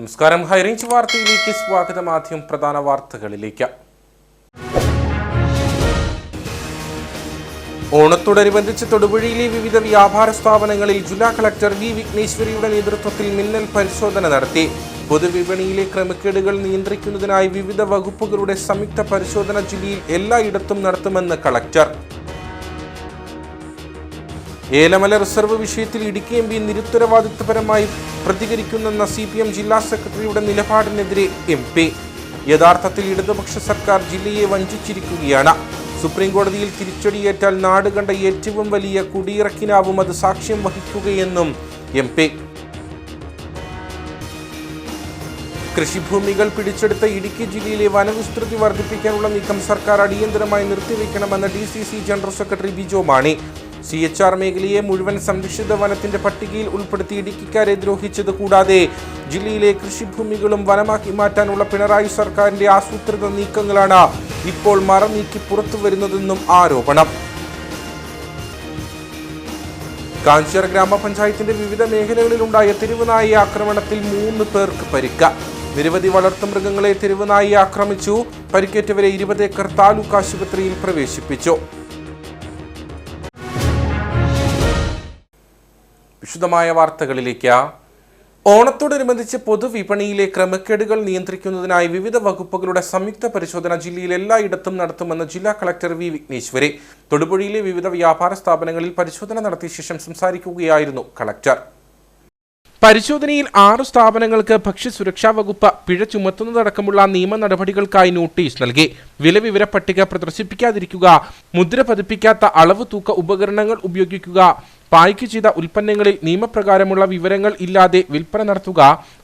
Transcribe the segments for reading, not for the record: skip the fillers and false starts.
നമസ്കാരം. ഹൈറേഞ്ച് വാർത്തയിലേക്ക് സ്വാഗതം. ആദ്യം പ്രധാന വാർത്തകളിലേക്ക്. ഓണത്തോടനുബന്ധിച്ച് തൊടുപുഴയിലെ വിവിധ വ്യാപാര സ്ഥാപനങ്ങളിൽ ജില്ലാ കളക്ടർ വി വിഘ്നേശ്വരിയുടെ നേതൃത്വത്തിൽ മിന്നൽ പരിശോധന നടത്തി. പൊതുവിപണിയിലെ ക്രമക്കേടുകൾ നിയന്ത്രിക്കുന്നതിനായി വിവിധ വകുപ്പുകളുടെ സംയുക്ത പരിശോധന ജില്ലയിൽ എല്ലായിടത്തും നടത്തുമെന്ന് കളക്ടർ. ഏലമല റിസർവ് വിഷയത്തിൽ ഇടുക്കി എം പി നിരുത്തരവാദിത്വപരമായി പ്രതികരിക്കുന്നെന്ന CPM ജില്ലാ സെക്രട്ടറിയുടെ നിലപാടിനെതിരെ MP. യഥാർത്ഥത്തിൽ ഇടതുപക്ഷ സർക്കാർ ജില്ലയെ വഞ്ചിച്ചിരിക്കുകയാണ്. സുപ്രീം കോടതിയിൽ തിരിച്ചടിയേറ്റാൽ നാട് കണ്ട ഏറ്റവും വലിയ കുടിയിറക്കിനാവും അത് സാക്ഷ്യം വഹിക്കുകയെന്നും MP. കൃഷിഭൂമികൾ പിടിച്ചെടുത്ത ഇടുക്കി ജില്ലയിലെ വനവിസ്തൃതി വർദ്ധിപ്പിക്കാനുള്ള നീക്കം സർക്കാർ അടിയന്തരമായി നിർത്തിവെക്കണമെന്ന് DCC general secretary Bijo Mani. CHR മേഖലയെ മുഴുവൻ സംരക്ഷിത വനത്തിന്റെ പട്ടികയിൽ ഉൾപ്പെടുത്തി ഇടുക്കിക്കാരെ ദ്രോഹിച്ചത് കൂടാതെ ജില്ലയിലെ കൃഷിഭൂമികളും വനമാക്കി മാറ്റാനുള്ള പിണറായി സർക്കാരിന്റെ ആസൂത്രിത നീക്കങ്ങളാണ് ഇപ്പോൾ മറനീക്കി പുറത്തുവരുന്നതെന്നും ആരോപണം. കാഞ്ചിയാർ ഗ്രാമപഞ്ചായത്തിന്റെ വിവിധ മേഖലകളിലുണ്ടായ തെരുവുനായി ആക്രമണത്തിൽ 3 പേർക്ക് പരിക്ക്. നിരവധി വളർത്തുമൃഗങ്ങളെ തെരുവുനായി ആക്രമിച്ചു. പരിക്കേറ്റവരെ 20 ഏക്കർ താലൂക്ക് ആശുപത്രിയിൽ പ്രവേശിപ്പിച്ചു. വിശദമായ വാർത്തകളിലേക്ക്. ഓണത്തോടനുബന്ധിച്ച് പൊതുവിപണിയിലെ ക്രമക്കേടുകൾ നിയന്ത്രിക്കുന്നതിനായി വിവിധ വകുപ്പുകളുടെ സംയുക്ത പരിശോധന ജില്ലയിൽ എല്ലായിടത്തും നടത്തുമെന്ന് ജില്ലാ കളക്ടർ വി വിഘ്നേശ്വരി. തൊടുപുഴയിലെ വിവിധ വ്യാപാര സ്ഥാപനങ്ങളിൽ പരിശോധന നടത്തിയ ശേഷം സംസാരിക്കുകയായിരുന്നു കളക്ടർ. പരിശോധനയിൽ 6 സ്ഥാപനങ്ങൾക്ക് ഭക്ഷ്യസുരക്ഷാ വകുപ്പ് പിഴ ചുമത്തുന്നതടക്കമുള്ള നിയമ നടപടികൾക്കായി നോട്ടീസ് നൽകി. വിലവിവര പട്ടിക പ്രദർശിപ്പിക്കാതിരിക്കുക, മുദ്ര പതിപ്പിക്കാത്ത അളവ് തൂക്ക ഉപകരണങ്ങൾ ഉപയോഗിക്കുക, പായ്ക്ക് ചെയ്ത ഉൽപ്പന്നങ്ങളിൽ നിയമപ്രകാരമുള്ള വിവരങ്ങൾ ഇല്ലാതെ വിൽപ്പന നടത്തുക,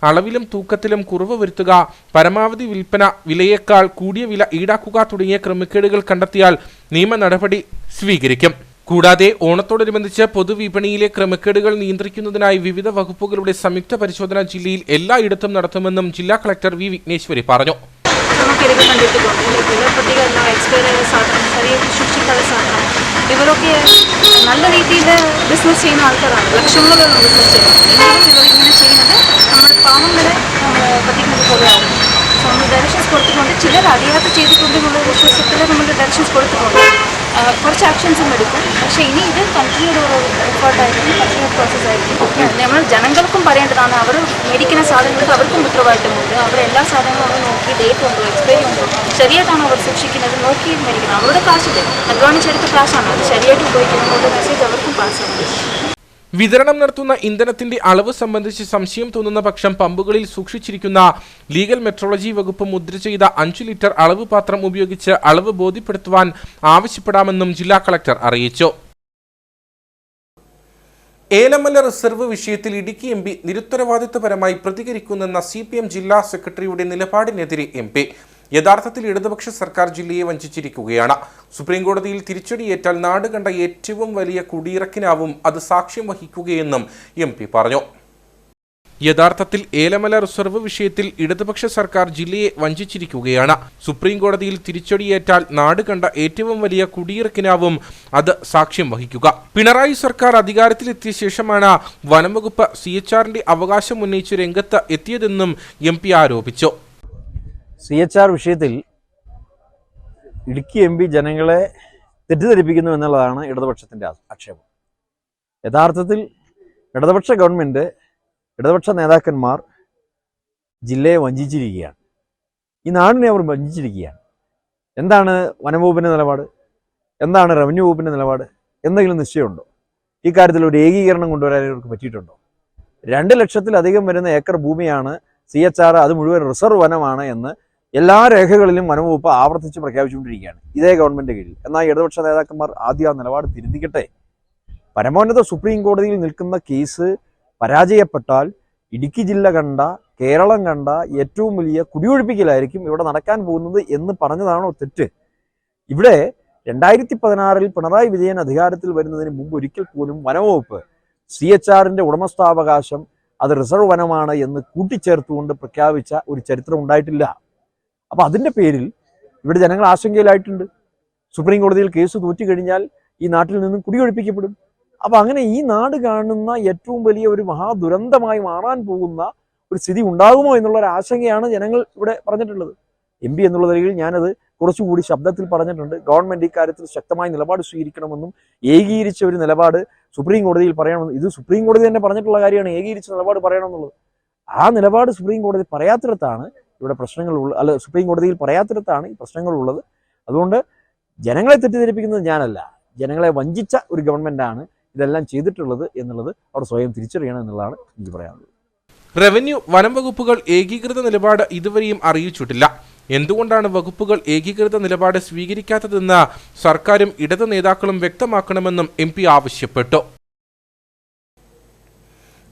അളവിലും തൂക്കത്തിലും കുറവ് വരുത്തുക, പരമാവധി വിൽപ്പന വിലയേക്കാൾ കൂടിയ വില ഈടാക്കുക തുടങ്ങിയ ക്രമക്കേടുകൾ കണ്ടെത്തിയാൽ നിയമ നടപടി സ്വീകരിക്കും. കൂടാതെ ഓണത്തോടനുബന്ധിച്ച് പൊതുവിപണിയിലെ ക്രമക്കേടുകൾ നിയന്ത്രിക്കുന്നതിനായി വിവിധ വകുപ്പുകളുടെ സംയുക്ത പരിശോധന ജില്ലയിൽ എല്ലായിടത്തും നടത്തുമെന്നും ജില്ലാ കളക്ടർ വി വിഘ്നേശ്വരി പറഞ്ഞു. ഇവരൊക്കെ നല്ല രീതിയിൽ ബിസിനസ് ചെയ്യുന്ന ആൾക്കാരാണ്. ലക്ഷങ്ങളിലുള്ള ബിസിനസ് ചെയ്യുന്നത്. ഇവരിങ്ങനെ ചെയ്യുന്നത് നമ്മുടെ പാവങ്ങളെ പറ്റിക്കുന്നത് പോലെയാണ്. സോ നമ്മൾ ഡയറക്ഷൻസ് കൊടുത്തിട്ടുണ്ട്. ചിലർ അറിയാതെ ചെയ്തിട്ടുണ്ടെന്നുള്ള വിശ്വാസത്തിൽ നമ്മൾ ഡയറക്ഷൻസ് കൊടുത്തിട്ടുണ്ട്. കുറച്ച് ആക്ഷൻസും എടുക്കും. പക്ഷേ ഇനി ഇത് കണ്ടിന്യൂഡ് ഒരു എഫേർട്ടായിരിക്കും, കണ്ടിന്യൂഡ് പ്രോസസ് ആയിരിക്കും. നമ്മൾ ജനങ്ങൾക്കും പറയേണ്ടതാണ്. അവർ മേടിക്കുന്ന സാധനങ്ങൾക്ക് അവർക്കും ഉത്തരവാദിത്തമുണ്ട്. അവർ എല്ലാ സാധനങ്ങളും അവർ നോക്കി ഡേറ്റ് ഉണ്ടോ, എക്സ്പയറി ഉണ്ടോ, ശരിയായിട്ടാണോ അവർ സൂക്ഷിക്കുന്നത് നോക്കി മേടിക്കണം. അവരുടെ കാശില്ലേ, അധ്വാനിച്ചെടുത്ത കാശാണ്, അത് ശരിയായിട്ട് ഉപയോഗിക്കുന്നതിനുള്ള മെസ്സേജ് അവർക്കും പാസ്സാണ്. വിതരണം നടത്തുന്ന ഇന്ധനത്തിന്റെ അളവ് സംബന്ധിച്ച് സംശയം തോന്നുന്ന പക്ഷം പമ്പുകളിൽ സൂക്ഷിച്ചിരിക്കുന്ന ലീഗൽ മെട്രോളജി വകുപ്പ് മുദ്ര ചെയ്ത 5 ലിറ്റർ അളവ് പാത്രം ഉപയോഗിച്ച് അളവ് ബോധ്യപ്പെടുത്തുവാൻ ആവശ്യപ്പെടാമെന്നും ജില്ലാ കളക്ടർ അറിയിച്ചു. ഏലമല റിസർവ് വിഷയത്തിൽ ഇടുക്കി MP നിരുത്തരവാദിത്വപരമായി പ്രതികരിക്കുന്നെന്ന CPM ജില്ലാ സെക്രട്ടറിയുടെ നിലപാടിനെതിരെ MP. യഥാർത്ഥത്തിൽ ഇടതുപക്ഷ സർക്കാർ ജില്ലയെ വഞ്ചിച്ചിരിക്കുകയാണ്. സുപ്രീം കോടതിയിൽ തിരിച്ചടിയേറ്റാൽ നാട് കണ്ട ഏറ്റവും വലിയ കുടിയിറക്കിനാവും അത് സാക്ഷ്യം വഹിക്കുകയെന്നും MP പറഞ്ഞു. യഥാർത്ഥത്തിൽ ഏലമല റിസർവ് വിഷയത്തിൽ ഇടതുപക്ഷ സർക്കാർ ജില്ലയെ വഞ്ചിച്ചിരിക്കുകയാണ്. സുപ്രീം കോടതിയിൽ തിരിച്ചടിയേറ്റാൽ നാട് കണ്ട ഏറ്റവും വലിയ കുടിയിറക്കിനാവും അത് സാക്ഷ്യം വഹിക്കുക. പിണറായി സർക്കാർ അധികാരത്തിലെത്തിയ ശേഷമാണ് വനംവകുപ്പ് CHRന്റെ അവകാശം ഉന്നയിച്ച് രംഗത്ത് എത്തിയതെന്നും MP ആരോപിച്ചു. CHR വിഷയത്തിൽ ഇടുക്കി MP ജനങ്ങളെ തെറ്റിദ്ധരിപ്പിക്കുന്നു എന്നുള്ളതാണ് ഇടതുപക്ഷത്തിൻ്റെ ആക്ഷേപം. യഥാർത്ഥത്തിൽ ഇടതുപക്ഷ ഗവൺമെൻറ്, ഇടതുപക്ഷ നേതാക്കന്മാർ ജില്ലയെ വഞ്ചിച്ചിരിക്കുകയാണ്. ഈ നാടിനെ അവർ വഞ്ചിച്ചിരിക്കുകയാണ്. എന്താണ് വനംവകുപ്പിൻ്റെ നിലപാട്, എന്താണ് റവന്യൂ വകുപ്പിൻ്റെ നിലപാട്, എന്തെങ്കിലും നിശ്ചയമുണ്ടോ? ഈ കാര്യത്തിൽ ഒരു ഏകീകരണം കൊണ്ടുവരാൻ ഇവർക്ക് പറ്റിയിട്ടുണ്ടോ? 2 ലക്ഷത്തിലധികം വരുന്ന ഏക്കർ ഭൂമിയാണ് CHR, അത് മുഴുവൻ റിസർവ് വനമാണ് എന്ന് എല്ലാ രേഖകളിലും വനംവകുപ്പ് ആവർത്തിച്ച് പ്രഖ്യാപിച്ചുകൊണ്ടിരിക്കുകയാണ് ഇതേ ഗവൺമെൻറ് കീഴിൽ. എന്നാൽ ഇടതുപക്ഷ നേതാക്കന്മാർ ആദ്യം ആ നിലപാട് തിരുത്തിക്കട്ടെ. പരമോന്നത സുപ്രീം കോടതിയിൽ നിൽക്കുന്ന കേസ് പരാജയപ്പെട്ടാൽ ഇടുക്കി ജില്ല കണ്ട, കേരളം കണ്ട ഏറ്റവും വലിയ കുടിയൊഴിപ്പിക്കലായിരിക്കും ഇവിടെ നടക്കാൻ പോകുന്നത് എന്ന് പറഞ്ഞതാണോ തെറ്റ്? ഇവിടെ 2016 പിണറായി വിജയൻ അധികാരത്തിൽ വരുന്നതിന് മുമ്പ് ഒരിക്കൽ പോലും വനംവകുപ്പ് CHRന്റെ ഉടമസ്ഥാവകാശം അത് റിസർവ് വനമാണ് എന്ന് കൂട്ടിച്ചേർത്തുകൊണ്ട് പ്രഖ്യാപിച്ച ഒരു ചരിത്രം ഉണ്ടായിട്ടില്ല. അപ്പോൾ അതിൻ്റെ പേരിൽ ഇവിടെ ജനങ്ങൾ ആശങ്കയിലായിട്ടുണ്ട്. സുപ്രീം കോടതിയിൽ കേസ് തോറ്റുകഴിഞ്ഞാൽ ഈ നാട്ടിൽ നിന്നും കുടിയൊഴിപ്പിക്കപ്പെടും. അപ്പോൾ അങ്ങനെ ഈ നാട് കാണുന്ന ഏറ്റവും വലിയ ഒരു മഹാദുരന്തമായി മാറാൻ പോകുന്ന ഒരു സ്ഥിതി ഉണ്ടാകുമോ എന്നുള്ള ഒരു ആശങ്കയാണ് ജനങ്ങൾ ഇവിടെ പറഞ്ഞിട്ടുള്ളത്. MP എന്നുള്ള നിലയിൽ ഞാനത് കുറച്ചുകൂടി ശബ്ദത്തിൽ പറഞ്ഞിട്ടുണ്ട്. ഗവൺമെൻറ് ഇക്കാര്യത്തിൽ ശക്തമായ നിലപാട് സ്വീകരിക്കണമെന്നും ഏകീകരിച്ച ഒരു നിലപാട് സുപ്രീം കോടതിയിൽ പറയണമെന്നും, ഇത് സുപ്രീം കോടതി തന്നെ പറഞ്ഞിട്ടുള്ള കാര്യമാണ്, ഏകീകരിച്ച നിലപാട് പറയണമെന്നുള്ളത്. ആ നിലപാട് സുപ്രീം കോടതി പറയാത്തിടത്താണ് ഇവിടെ പ്രശ്നങ്ങളുള്ളത്, അല്ല സുപ്രീം കോടതിയിൽ പറയാത്തിടത്താണ് ഈ പ്രശ്നങ്ങളുള്ളത്. അതുകൊണ്ട് ജനങ്ങളെ തെറ്റിദ്ധരിപ്പിക്കുന്നത് ഞാനല്ല, ജനങ്ങളെ വഞ്ചിച്ച ഒരു ഗവൺമെൻറ്റാണ് ഇതെല്ലാം ചെയ്തിട്ടുള്ളത് എന്നുള്ളത് അവർ സ്വയം തിരിച്ചറിയണം എന്നുള്ളതാണ് എനിക്ക് പറയാനുള്ളത്. റവന്യൂ, വനം വകുപ്പുകൾ ഏകീകൃത നിലപാട് ഇതുവരെയും അറിയിച്ചിട്ടില്ല. എന്തുകൊണ്ടാണ് വകുപ്പുകൾ ഏകീകൃത നിലപാട് സ്വീകരിക്കാത്തതെന്ന് സർക്കാരും ഇടത് നേതാക്കളും വ്യക്തമാക്കണമെന്നും MP ആവശ്യപ്പെട്ടു.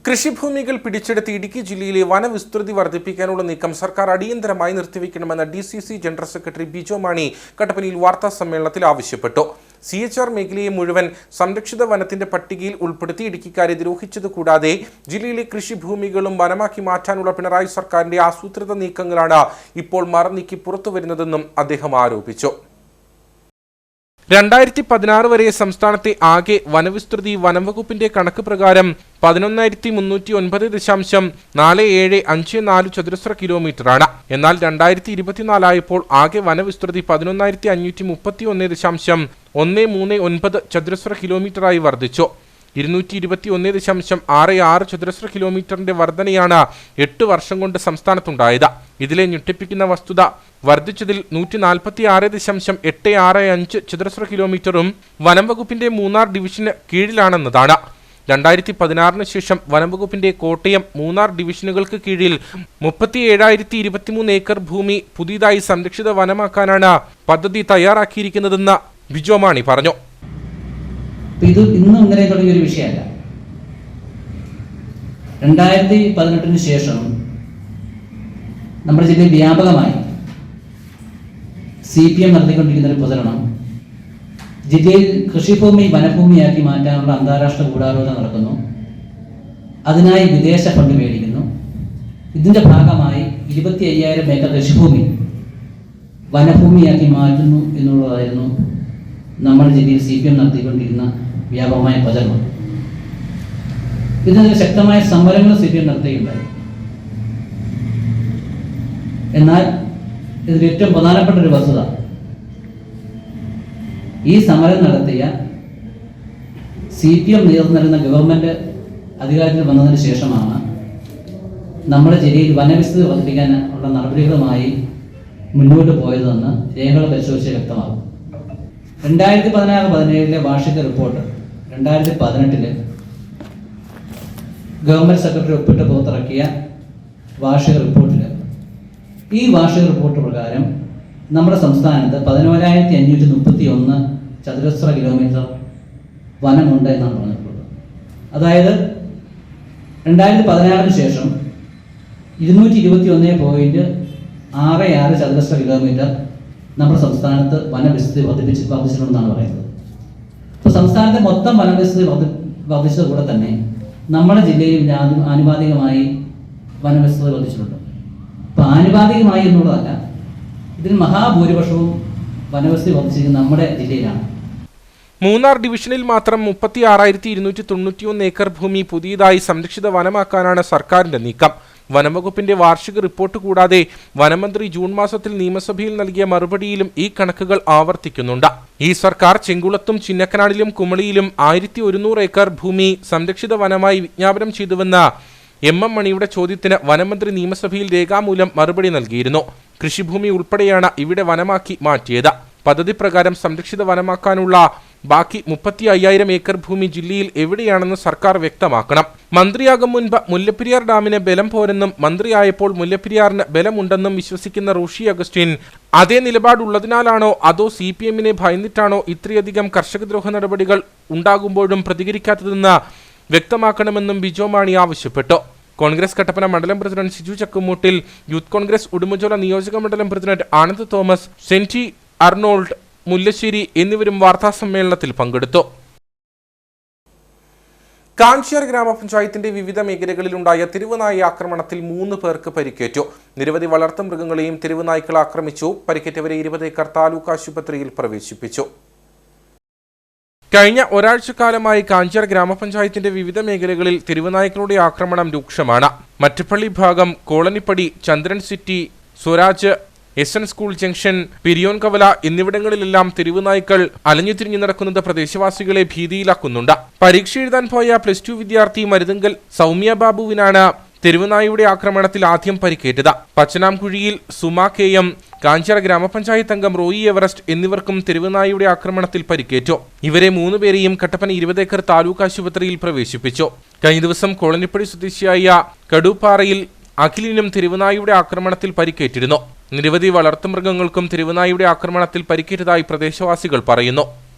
കൃഷിഭൂമികൾ പിടിച്ചെടുത്ത് ഇടുക്കി ജില്ലയിലെ വനവിസ്തൃതി വർദ്ധിപ്പിക്കാനുള്ള നീക്കം സർക്കാർ അടിയന്തരമായി നിർത്തിവെക്കണമെന്ന് DCC general secretary Bijo Mani കട്ടപ്പനയിൽ വാർത്താ സമ്മേളനത്തിൽ ആവശ്യപ്പെട്ടു. CHR മേഖലയെ മുഴുവൻ സംരക്ഷിത വനത്തിന്റെ പട്ടികയിൽ ഉൾപ്പെടുത്തി ഇടുക്കിക്കാരെ ദ്രോഹിച്ചത് കൂടാതെ ജില്ലയിലെ കൃഷിഭൂമികളും വനമാക്കി മാറ്റാനുള്ള പിണറായി സർക്കാരിന്റെ ആസൂത്രിത നീക്കങ്ങളാണ് ഇപ്പോൾ മറനീക്കി പുറത്തുവരുന്നതെന്നും അദ്ദേഹം ആരോപിച്ചു. 2016 വരെ സംസ്ഥാനത്തെ ആകെ വനവിസ്തൃതി വനംവകുപ്പിന്റെ കണക്ക് പ്രകാരം 11,309.4754 ചതുരശ്ര കിലോമീറ്ററാണ്. എന്നാൽ 2024 ആയപ്പോൾ ആകെ വനവിസ്തൃതി 11,531.139 ചതുരശ്ര കിലോമീറ്ററായി വർദ്ധിച്ചു. 221.66 ചതുരശ്ര കിലോമീറ്ററിന്റെ വർധനയാണ് 8 വർഷം കൊണ്ട് സംസ്ഥാനത്തുണ്ടായത്. ഇതിലെ ഞെട്ടിപ്പിക്കുന്ന വസ്തുത വർദ്ധിച്ചതിൽ 146.865 ചതുരശ്ര കിലോമീറ്ററും വനം വകുപ്പിന്റെ മൂന്നാർ ഡിവിഷന് കീഴിലാണെന്നതാണ്. 2016 ശേഷം വനം വകുപ്പിന്റെ കോട്ടയം, മൂന്നാർ ഡിവിഷനുകൾക്ക് കീഴിൽ 37,023 ഏക്കർ ഭൂമി പുതിയതായി സംരക്ഷിത വനമാക്കാനാണ് പദ്ധതി തയ്യാറാക്കിയിരിക്കുന്നതെന്ന് ബിജോ മാണി പറഞ്ഞു. ഇത് ഇന്നും ഇന്നലെ തുടങ്ങിയ ഒരു വിഷയമല്ല. 2018 ശേഷം നമ്മുടെ ജില്ലയിൽ വ്യാപകമായി CPM നടത്തിക്കൊണ്ടിരിക്കുന്ന ഒരു പ്രചരണം ജില്ലയിൽ കൃഷിഭൂമി വനഭൂമിയാക്കി മാറ്റാനുള്ള അന്താരാഷ്ട്ര ഗൂഢാലോചന നടക്കുന്നു. അതിനായി വിദേശ ഫണ്ട് മേടിക്കുന്നു. ഇതിന്റെ ഭാഗമായി 25,000 ഏക്കർ കൃഷിഭൂമി വനഭൂമിയാക്കി മാറ്റുന്നു എന്നുള്ളതായിരുന്നു നമ്മുടെ ജില്ലയിൽ CPM നടത്തിക്കൊണ്ടിരുന്ന വ്യാപകമായ പ്രചരണം. ഇതിനെതിരെ ശക്തമായ സമരങ്ങൾ CPM നടത്തുകയുണ്ടായി. എന്നാൽ ഇതിൽ ഏറ്റവും പ്രധാനപ്പെട്ട ഒരു വസ്തുത, ഈ സമരം നടത്തിയ CPM നേതൃത്വം നൽകുന്ന ഗവൺമെന്റ് അധികാരത്തിൽ വന്നതിന് ശേഷമാണ് നമ്മുടെ ജില്ലയിൽ വനവിസ്തൃതി വർദ്ധിപ്പിക്കാൻ ഉള്ള നടപടികളുമായി മുന്നോട്ട് പോയതെന്ന് രേഖകൾ പരിശോധിച്ച് വ്യക്തമാകും. 2016-17 വാർഷിക റിപ്പോർട്ട് 2018 ഗവൺമെന്റ് സെക്രട്ടറി ഒപ്പിട്ട് പുറത്തിറക്കിയ വാർഷിക റിപ്പോർട്ടിൽ ഈ വാർഷിക റിപ്പോർട്ട് പ്രകാരം നമ്മുടെ സംസ്ഥാനത്ത് 11,531 ചതുരശ്ര കിലോമീറ്റർ വനമുണ്ട് എന്നാണ് പറഞ്ഞിട്ടുള്ളത്. അതായത് 2016 ശേഷം 221.66 ചതുരശ്ര കിലോമീറ്റർ നമ്മുടെ സംസ്ഥാനത്ത് വനവിസ്തൃതി വർദ്ധിച്ചിട്ടുണ്ടെന്നാണ് പറയുന്നത്. അപ്പോൾ സംസ്ഥാനത്തെ മൊത്തം വനവിസ്തൃതി വർദ്ധിച്ചത് കൂടെ തന്നെ നമ്മുടെ ജില്ലയിൽ ആനുപാതികമായി വനവിസ്തൃതി വർദ്ധിച്ചിട്ടുണ്ട്. അപ്പോൾ ആനുപാതികമായി എന്നുള്ളതല്ല, ഇതിൽ മഹാഭൂരിപക്ഷവും വനവിസ്തൃതി വർദ്ധിച്ചിരിക്കുന്നത് നമ്മുടെ ജില്ലയിലാണ്. മൂന്നാർ ഡിവിഷനിൽ മാത്രം 36,291 ഏക്കർ ഭൂമി പുതിയതായി സംരക്ഷിത വനമാക്കാനാണ് സർക്കാരിന്റെ നീക്കം. വനംവകുപ്പിന്റെ വാർഷിക റിപ്പോർട്ട് കൂടാതെ വനമന്ത്രി ജൂൺ മാസത്തിൽ നിയമസഭയിൽ നൽകിയ മറുപടിയിലും ഈ കണക്കുകൾ ആവർത്തിക്കുന്നുണ്ട്. ഈ സർക്കാർ ചെങ്കുളത്തും ചിന്നക്കനാടിലും കുമളിയിലും 1,100 ഏക്കർ ഭൂമി സംരക്ഷിത വനമായി വിജ്ഞാപനം ചെയ്തുവെന്ന MM മണിയുടെ ചോദ്യത്തിന് വനമന്ത്രി നിയമസഭയിൽ രേഖാമൂലം മറുപടി നൽകിയിരുന്നു. കൃഷിഭൂമി ഉൾപ്പെടെയാണ് ഇവിടെ വനമാക്കി മാറ്റിയത്. പദ്ധതി പ്രകാരം സംരക്ഷിത വനമാക്കാനുള്ള ബാക്കി 35,000 ഏക്കർ ഭൂമി ജില്ലയിൽ എവിടെയാണെന്ന് സർക്കാർ വ്യക്തമാക്കണം. മന്ത്രിയാകും മുൻപ് മുല്ലപ്പെരിയാർ ഡാമിന് ബലം പോരെന്നും മന്ത്രിയായപ്പോൾ മുല്ലപ്പെരിയാറിന് ബലമുണ്ടെന്നും വിശ്വസിക്കുന്ന റോഷി അഗസ്റ്റിൻ അതേ നിലപാടുള്ളതിനാലാണോ അതോ CPMനെ ഭയന്നിട്ടാണോ ഇത്രയധികം കർഷകദ്രോഹ നടപടികൾ ഉണ്ടാകുമ്പോഴും പ്രതികരിക്കാത്തതെന്ന് വ്യക്തമാക്കണമെന്നും ബിജോ മാണി ആവശ്യപ്പെട്ടു. കോൺഗ്രസ് കട്ടപ്പന മണ്ഡലം പ്രസിഡന്റ് സിജു ചക്കുമൂട്ടിൽ, യൂത്ത് കോൺഗ്രസ് ഉടുമ്പൻചോല നിയോജക മണ്ഡലം president Anand Thomas, senti Arnold Mullassery എന്നിവരും വാർത്താസമ്മേളനത്തിൽ പങ്കെടുത്തു. കാഞ്ചിയാർ ഗ്രാമപഞ്ചായത്തിന്റെ വിവിധ മേഖലകളിലുണ്ടായ തെരുവുനായ ആക്രമണത്തിൽ 3 പേർക്ക് പരിക്കേറ്റു. നിരവധി വളർത്തുമൃഗങ്ങളെയും തെരുവുനായ്ക്കൾ ആക്രമിച്ചു. പരിക്കേറ്റവരെ 20 ഏക്കർ താലൂക്ക് ആശുപത്രിയിൽ പ്രവേശിപ്പിച്ചു. കഴിഞ്ഞ ഒരാഴ്ചക്കാലമായി കാഞ്ചാർ ഗ്രാമപഞ്ചായത്തിന്റെ വിവിധ മേഖലകളിൽ തെരുവുനായ്ക്കളുടെ ആക്രമണം രൂക്ഷമാണ്. മറ്റപ്പള്ളി ഭാഗം, കോളനിപ്പടി, ചന്ദ്രൻ സിറ്റി, സ്വരാജ്, എസ്.എൻ. സ്കൂൾ ജംഗ്ഷൻ, പിരിയോൻകവല എന്നിവിടങ്ങളിലെല്ലാം തെരുവുനായ്ക്കൾ അലഞ്ഞുതിരിഞ്ഞു നടക്കുന്നത് പ്രദേശവാസികളെ ഭീതിയിലാക്കുന്നുണ്ട്. പരീക്ഷ എഴുതാൻ പോയ +2 വിദ്യാർത്ഥി മരുതങ്കൽ സൗമ്യ ബാബുവിനാണ് തെരുവുനായയുടെ ആക്രമണത്തിൽ ആദ്യം പരിക്കേറ്റത്. പച്ചനാംകുഴിയിൽ സുമ KM, കാഞ്ചാർ ഗ്രാമപഞ്ചായത്ത് അംഗം റോയി എവറസ്റ്റ് എന്നിവർക്കും തെരുവുനായയുടെ ആക്രമണത്തിൽ പരിക്കേറ്റു. ഇവരെ 3 പേരെയും കട്ടപ്പന 20 ഏക്കർ താലൂക്ക് ആശുപത്രിയിൽ പ്രവേശിപ്പിച്ചു. കഴിഞ്ഞ ദിവസം കോളനിപ്പടി സ്വദേശിയായ കടുപ്പാറയിൽ അഖിലിനും തെരുവുനായയുടെ ആക്രമണത്തിൽ പരിക്കേറ്റിരുന്നു. നിരവധി വളർത്തുമൃഗങ്ങൾക്കും തെരുവുനായയുടെ ആക്രമണത്തിൽ പരിക്കേറ്റതായി പ്രദേശവാസികൾ പറയുന്നു.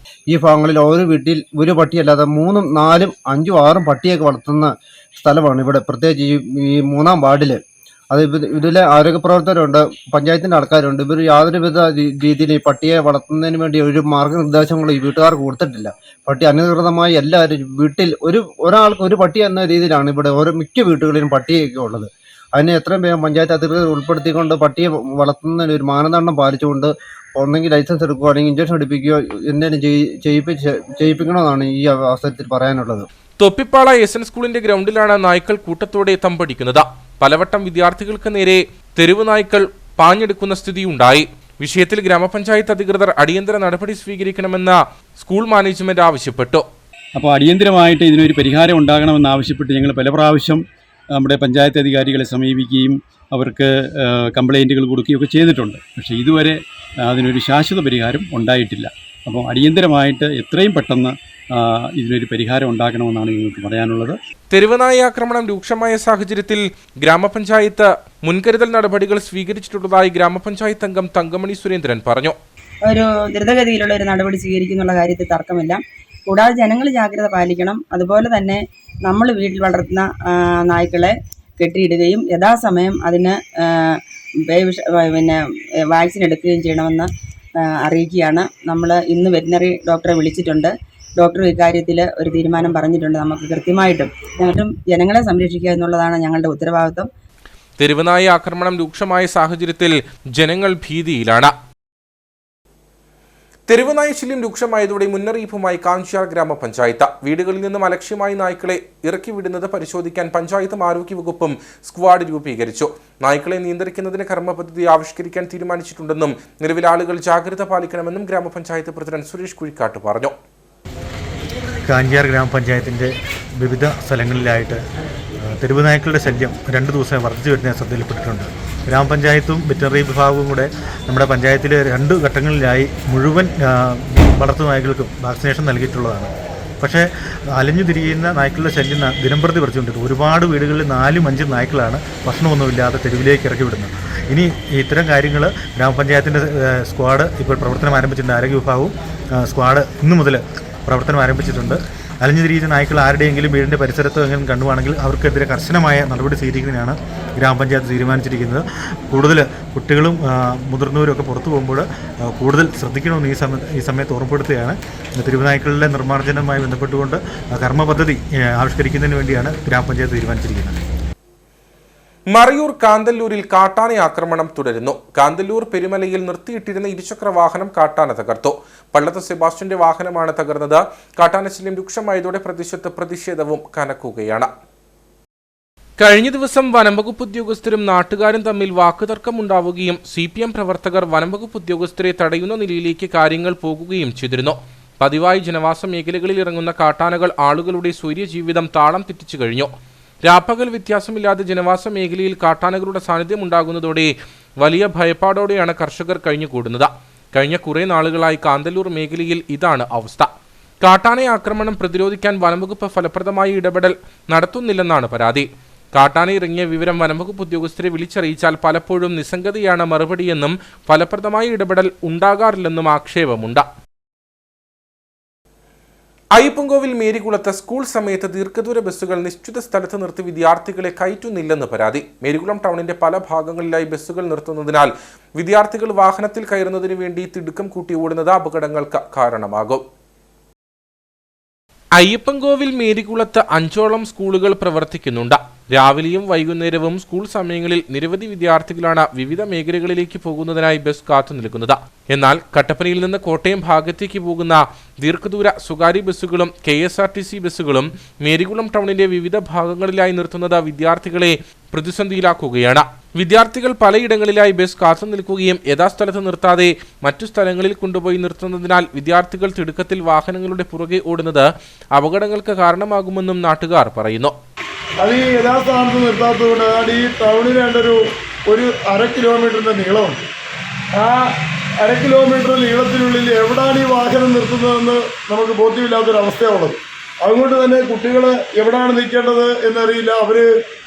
ഈ ഭാഗങ്ങളിൽ ഓരോ വീട്ടിൽ ഒരു പട്ടിയല്ലാതെ 3, 4, 5, 6 പട്ടിയൊക്കെ വളർത്തുന്ന സ്ഥലമാണ് ഇവിടെ. പ്രത്യേകിച്ച് ഈ 3-ാം വാർഡിൽ അത് ഇതിലെ ആരോഗ്യ പ്രവർത്തകരുണ്ട്, പഞ്ചായത്തിൻ്റെ ആൾക്കാരുണ്ട്. ഇവർ യാതൊരുവിധ രീതിയിൽ ഈ പട്ടിയെ വളർത്തുന്നതിന് വേണ്ടി ഒരു മാർഗ്ഗനിർദ്ദേശങ്ങളും ഈ വീട്ടുകാർക്ക് കൊടുത്തിട്ടില്ല. പട്ടി അനധികൃതമായി എല്ലാവരും വീട്ടിൽ ഒരാൾക്ക് ഒരു പട്ടി എന്ന രീതിയിലാണ് ഇവിടെ മിക്ക വീട്ടുകളിലും പട്ടിയൊക്കെ ഉള്ളത്. അതിനെ എത്രയും വേഗം പഞ്ചായത്ത് അധികൃതർ ഉൾപ്പെടുത്തിക്കൊണ്ട് പട്ടിയെ വളർത്തുന്നതിന് ഒരു മാനദണ്ഡം പാലിച്ചുകൊണ്ട് ഒന്നെങ്കിൽ ലൈസൻസ് എടുക്കുകയോ അല്ലെങ്കിൽ ഇഞ്ചക്ഷൻ എടുപ്പിക്കുകയോ എന്തെങ്കിലും ചെയ്യിപ്പിക്കണമെന്നാണ് ഈ അവസരത്തിൽ പറയാനുള്ളത്. തൊപ്പിപ്പാള എസ്.എൻ. സ്കൂളിന്റെ ഗ്രൗണ്ടിലാണ് നായ്ക്കൾ കൂട്ടത്തോടെ തമ്പടിക്കുന്നത്. പലവട്ടം വിദ്യാർത്ഥികൾക്ക് നേരെ തെരുവ് നായ്ക്കൾ പാഞ്ഞെടുക്കുന്ന സ്ഥിതിയുണ്ടായി. വിഷയത്തിൽ ഗ്രാമപഞ്ചായത്ത് അധികൃതർ അടിയന്തര നടപടി സ്വീകരിക്കണമെന്ന് സ്കൂൾ മാനേജ്മെന്റ് ആവശ്യപ്പെട്ടു. അപ്പോൾ അടിയന്തരമായിട്ട് ഇതിനൊരു പരിഹാരം ഉണ്ടാകണമെന്നാവശ്യപ്പെട്ട് ഞങ്ങൾ പല പ്രാവശ്യം നമ്മുടെ പഞ്ചായത്ത് അധികാരികളെ സമീപിക്കുകയും അവർക്ക് കംപ്ലൈൻറ്റുകൾ കൊടുക്കുകയൊക്കെ ചെയ്തിട്ടുണ്ട്. പക്ഷേ ഇതുവരെ അതിനൊരു ശാശ്വത പരിഹാരം ഉണ്ടായിട്ടില്ല. അപ്പോൾ അടിയന്തരമായിട്ട് എത്രയും പെട്ടെന്ന് ഇതിനൊരു പരിഹാരം ഉണ്ടാക്കണമെന്നാണ് നിങ്ങൾക്ക് പറയാനുള്ളത്. തെരുവുനായ ആക്രമണം രൂക്ഷമായ സാഹചര്യത്തിൽ ഗ്രാമപഞ്ചായത്ത് മുൻകരുതൽ നടപടികൾ സ്വീകരിച്ചിട്ടുള്ളതായി ഗ്രാമപഞ്ചായത്ത് അംഗം തങ്കമണി സുരേന്ദ്രൻ പറഞ്ഞു. ഒരു ദ്രുതഗതിയിലുള്ള ഒരു നടപടി സ്വീകരിക്കുന്നുള്ള കാര്യത്തിൽ തർക്കമില്ല. കൂടാതെ ജനങ്ങൾ ജാഗ്രത പാലിക്കണം. അതുപോലെ തന്നെ നമ്മൾ വീട്ടിൽ വളർത്തുന്ന നായ്ക്കളെ കെട്ടിയിടുകയും യഥാസമയം അതിന് വാക്സിൻ എടുക്കുകയും ചെയ്യണമെന്ന് അറിയിക്കുകയാണ്. നമ്മൾ ഇന്ന് വെറ്റിനറി ഡോക്ടറെ വിളിച്ചിട്ടുണ്ട്. ഡോക്ടർ ഇക്കാര്യത്തിൽ ഒരു തീരുമാനം പറഞ്ഞിട്ടുണ്ട്. നമുക്ക് കൃത്യമായിട്ടും ജനങ്ങളെ സംരക്ഷിക്കുക എന്നുള്ളതാണ് ഞങ്ങളുടെ ഉത്തരവാദിത്വം. തെരുവുനായ ആക്രമണം രൂക്ഷമായ സാഹചര്യത്തിൽ ജനങ്ങൾ ഭീതിയിലാണ്. തെരുവുനായ ശല്യം രൂക്ഷമായതോടെ മുന്നറിയിപ്പുമായി കാഞ്ചാർ ഗ്രാമപഞ്ചായത്ത്. വീടുകളിൽ നിന്നും അലക്ഷ്യമായി നായ്ക്കളെ ഇറക്കി വിടുന്നത് പരിശോധിക്കാൻ പഞ്ചായത്തും ആരോഗ്യവകുപ്പും സ്ക്വാഡ് രൂപീകരിച്ചു. നായ്ക്കളെ നിയന്ത്രിക്കുന്നതിന് കർമ്മപദ്ധതി ആവിഷ്കരിക്കാൻ തീരുമാനിച്ചിട്ടുണ്ടെന്നും നിലവിൽ ആളുകൾ ജാഗ്രത പാലിക്കണമെന്നും ഗ്രാമപഞ്ചായത്ത് പ്രസിഡന്റ് സുരേഷ് കുഴിക്കാട്ട് പറഞ്ഞു. കാഞ്ചാർ ഗ്രാമപഞ്ചായത്തിൻ്റെ വിവിധ സ്ഥലങ്ങളിലായിട്ട് തെരുവുനായ്ക്കളുടെ ശല്യം 2 ദിവസമായി വർദ്ധിച്ചു വരുന്ന ശ്രദ്ധയിൽപ്പെട്ടിട്ടുണ്ട്. ഗ്രാമപഞ്ചായത്തും വെറ്ററിനറി വിഭാഗവും കൂടെ നമ്മുടെ പഞ്ചായത്തിലെ 2 ഘട്ടങ്ങളിലായി മുഴുവൻ വളർത്തുനായ്ക്കൾക്കും വാക്സിനേഷൻ നൽകിയിട്ടുള്ളതാണ്. പക്ഷേ അലഞ്ഞു തിരിയുന്ന നായ്ക്കളുടെ ശല്യം ദിനംപ്രതി വർദ്ധിച്ചുകൊണ്ടിരിക്കും. ഒരുപാട് വീടുകളിൽ 4-5 നായ്ക്കളാണ് ഭക്ഷണമൊന്നുമില്ലാതെ തെരുവിലേക്ക് ഇറക്കി വിടുന്നത്. ഇനി ഇത്തരം കാര്യങ്ങൾ ഗ്രാമപഞ്ചായത്തിൻ്റെ സ്ക്വാഡ് ഇപ്പോൾ പ്രവർത്തനം ആരംഭിച്ചിട്ടുണ്ട്. ആരോഗ്യ വിഭാഗവും സ്ക്വാഡ് ഇന്നു മുതൽ പ്രവർത്തനം ആരംഭിച്ചിട്ടുണ്ട്. അലഞ്ഞു തിരിയുന്ന നായ്ക്കൾ ആരുടെയെങ്കിലും വീടിൻ്റെ പരിസരത്തോ എങ്കിലും കണ്ടുവാണെങ്കിൽ അവർക്കെതിരെ കർശനമായ നടപടി സ്വീകരിക്കുന്നതിനാണ് ഗ്രാമപഞ്ചായത്ത് തീരുമാനിച്ചിരിക്കുന്നത്. കൂടുതൽ കുട്ടികളും മുതിർന്നവരും ഒക്കെ പുറത്തു പോകുമ്പോൾ കൂടുതൽ ശ്രദ്ധിക്കണമെന്ന് ഈ സമയത്ത് ഓർമ്മപ്പെടുത്തുകയാണ്. തെരുവുനായ്ക്കളുടെ നിർമ്മാർജ്ജനവുമായി ബന്ധപ്പെട്ടുകൊണ്ട് കർമ്മപദ്ധതി ആവിഷ്കരിക്കുന്നതിന് വേണ്ടിയാണ് ഗ്രാമപഞ്ചായത്ത് തീരുമാനിച്ചിരിക്കുന്നത്. മറയൂർ കാന്തല്ലൂരിൽ കാട്ടാന ആക്രമണം തുടരുന്നു. കാന്തല്ലൂർ പെരുമലയിൽ നിർത്തിയിട്ടിരുന്ന ഇരുചക്ര വാഹനം കാട്ടാന തകർത്തു. പള്ളത്ത് സെബാസ്റ്റ്യന്റെ വാഹനമാണ് തകർന്നത്. കാട്ടാന ശല്യം രൂക്ഷമായതോടെ പ്രദേശത്ത് പ്രതിഷേധവും കനക്കുകയാണ്. കഴിഞ്ഞ ദിവസം വനംവകുപ്പ് ഉദ്യോഗസ്ഥരും നാട്ടുകാരും തമ്മിൽ വാക്കുതർക്കമുണ്ടാവുകയും CPM പ്രവർത്തകർ വനംവകുപ്പ് ഉദ്യോഗസ്ഥരെ തടയുന്ന നിലയിലേക്ക് കാര്യങ്ങൾ പോകുകയും ചെയ്തിരുന്നു. പതിവായി ജനവാസ മേഖലകളിൽ ഇറങ്ങുന്ന കാട്ടാനകൾ ആളുകളുടെ സ്വൈര്യജീവിതം താളം തെറ്റിച്ചു കഴിഞ്ഞു. രാപ്പകൽ വ്യത്യാസമില്ലാതെ ജനവാസ മേഖലയിൽ കാട്ടാനകളുടെ സാന്നിധ്യം ഉണ്ടാകുന്നതോടെ വലിയ ഭയപ്പാടോടെയാണ് കർഷകർ കഴിഞ്ഞുകൂടുന്നത്. കഴിഞ്ഞ കുറേ നാളുകളായി കാന്തല്ലൂർ മേഖലയിൽ ഇതാണ് അവസ്ഥ. കാട്ടാന ആക്രമണം പ്രതിരോധിക്കാൻ വനംവകുപ്പ് ഫലപ്രദമായ ഇടപെടൽ നടത്തുന്നില്ലെന്നാണ് പരാതി. കാട്ടാന ഇറങ്ങിയ വിവരം വനംവകുപ്പ് ഉദ്യോഗസ്ഥരെ വിളിച്ചറിയിച്ചാൽ പലപ്പോഴും നിസ്സംഗതയാണ് മറുപടിയെന്നും ഫലപ്രദമായ ഇടപെടൽ ഉണ്ടാകാറില്ലെന്നും ആക്ഷേപമുണ്ട്. അയ്യപ്പൻകോവിൽ മേരികുളത്ത് സ്കൂൾ സമയത്ത് ദീർഘദൂര ബസ്സുകൾ നിശ്ചിത സ്ഥലത്ത് നിർത്തി വിദ്യാർത്ഥികളെ കയറ്റുന്നില്ലെന്ന് പരാതി. മേരികുളം ടൗണിന്റെ പല ഭാഗങ്ങളിലായി ബസ്സുകൾ നിർത്തുന്നതിനാൽ വിദ്യാർത്ഥികൾ വാഹനത്തിൽ കയറുന്നതിന് വേണ്ടി തിടുക്കം കൂട്ടി ഓടുന്നത് അപകടങ്ങൾക്ക് കാരണമാകും. അയ്യപ്പൻകോവിൽ മേരികുളത്ത് 5ഓളം സ്കൂളുകൾ പ്രവർത്തിക്കുന്നുണ്ട്. രാവിലെയും വൈകുന്നേരവും സ്കൂൾ സമയങ്ങളിൽ നിരവധി വിദ്യാർത്ഥികളാണ് വിവിധ മേഖലകളിലേക്ക് പോകുന്നതിനായി ബസ് കാത്തുനിൽക്കുന്നത്. എന്നാൽ കട്ടപ്പനയിൽ നിന്ന് കോട്ടയം ഭാഗത്തേക്ക് പോകുന്ന ദീർഘദൂര സ്വകാര്യ ബസ്സുകളും KSRTC ബസ്സുകളും മേരികുളം ടൗണിന്റെ വിവിധ ഭാഗങ്ങളിലായി നിർത്തുന്നത് വിദ്യാർത്ഥികളെ പ്രതിസന്ധിയിലാക്കുകയാണ്. വിദ്യാർത്ഥികൾ പലയിടങ്ങളിലായി ബസ് കാത്തുനിൽക്കുകയും യഥാസ്ഥലത്ത് നിർത്താതെ മറ്റു സ്ഥലങ്ങളിൽ കൊണ്ടുപോയി നിർത്തുന്നതിനാൽ വിദ്യാർത്ഥികൾ തിടുക്കത്തിൽ വാഹനങ്ങളുടെ പുറകെ ഓടുന്നത് അപകടങ്ങൾക്ക് കാരണമാകുമെന്നും നാട്ടുകാർ പറയുന്നു. അത് ഈ യഥാസ്ഥാനത്ത് നിർത്താത്തതുകൊണ്ട് അത് ഈ ടൗണിൽ ഒരു 1/2 കിലോമീറ്ററിൻ്റെ നീളമുണ്ട്. ആ 1/2 കിലോമീറ്റർ നീളത്തിനുള്ളിൽ എവിടെയാണ് ഈ വാഹനം നിർത്തുന്നതെന്ന് നമുക്ക് ബോധ്യമില്ലാത്തൊരവസ്ഥയുള്ളത്. അതുകൊണ്ട് തന്നെ കുട്ടികൾ എവിടെയാണ് നിൽക്കേണ്ടത് എന്നറിയില്ല. അവർ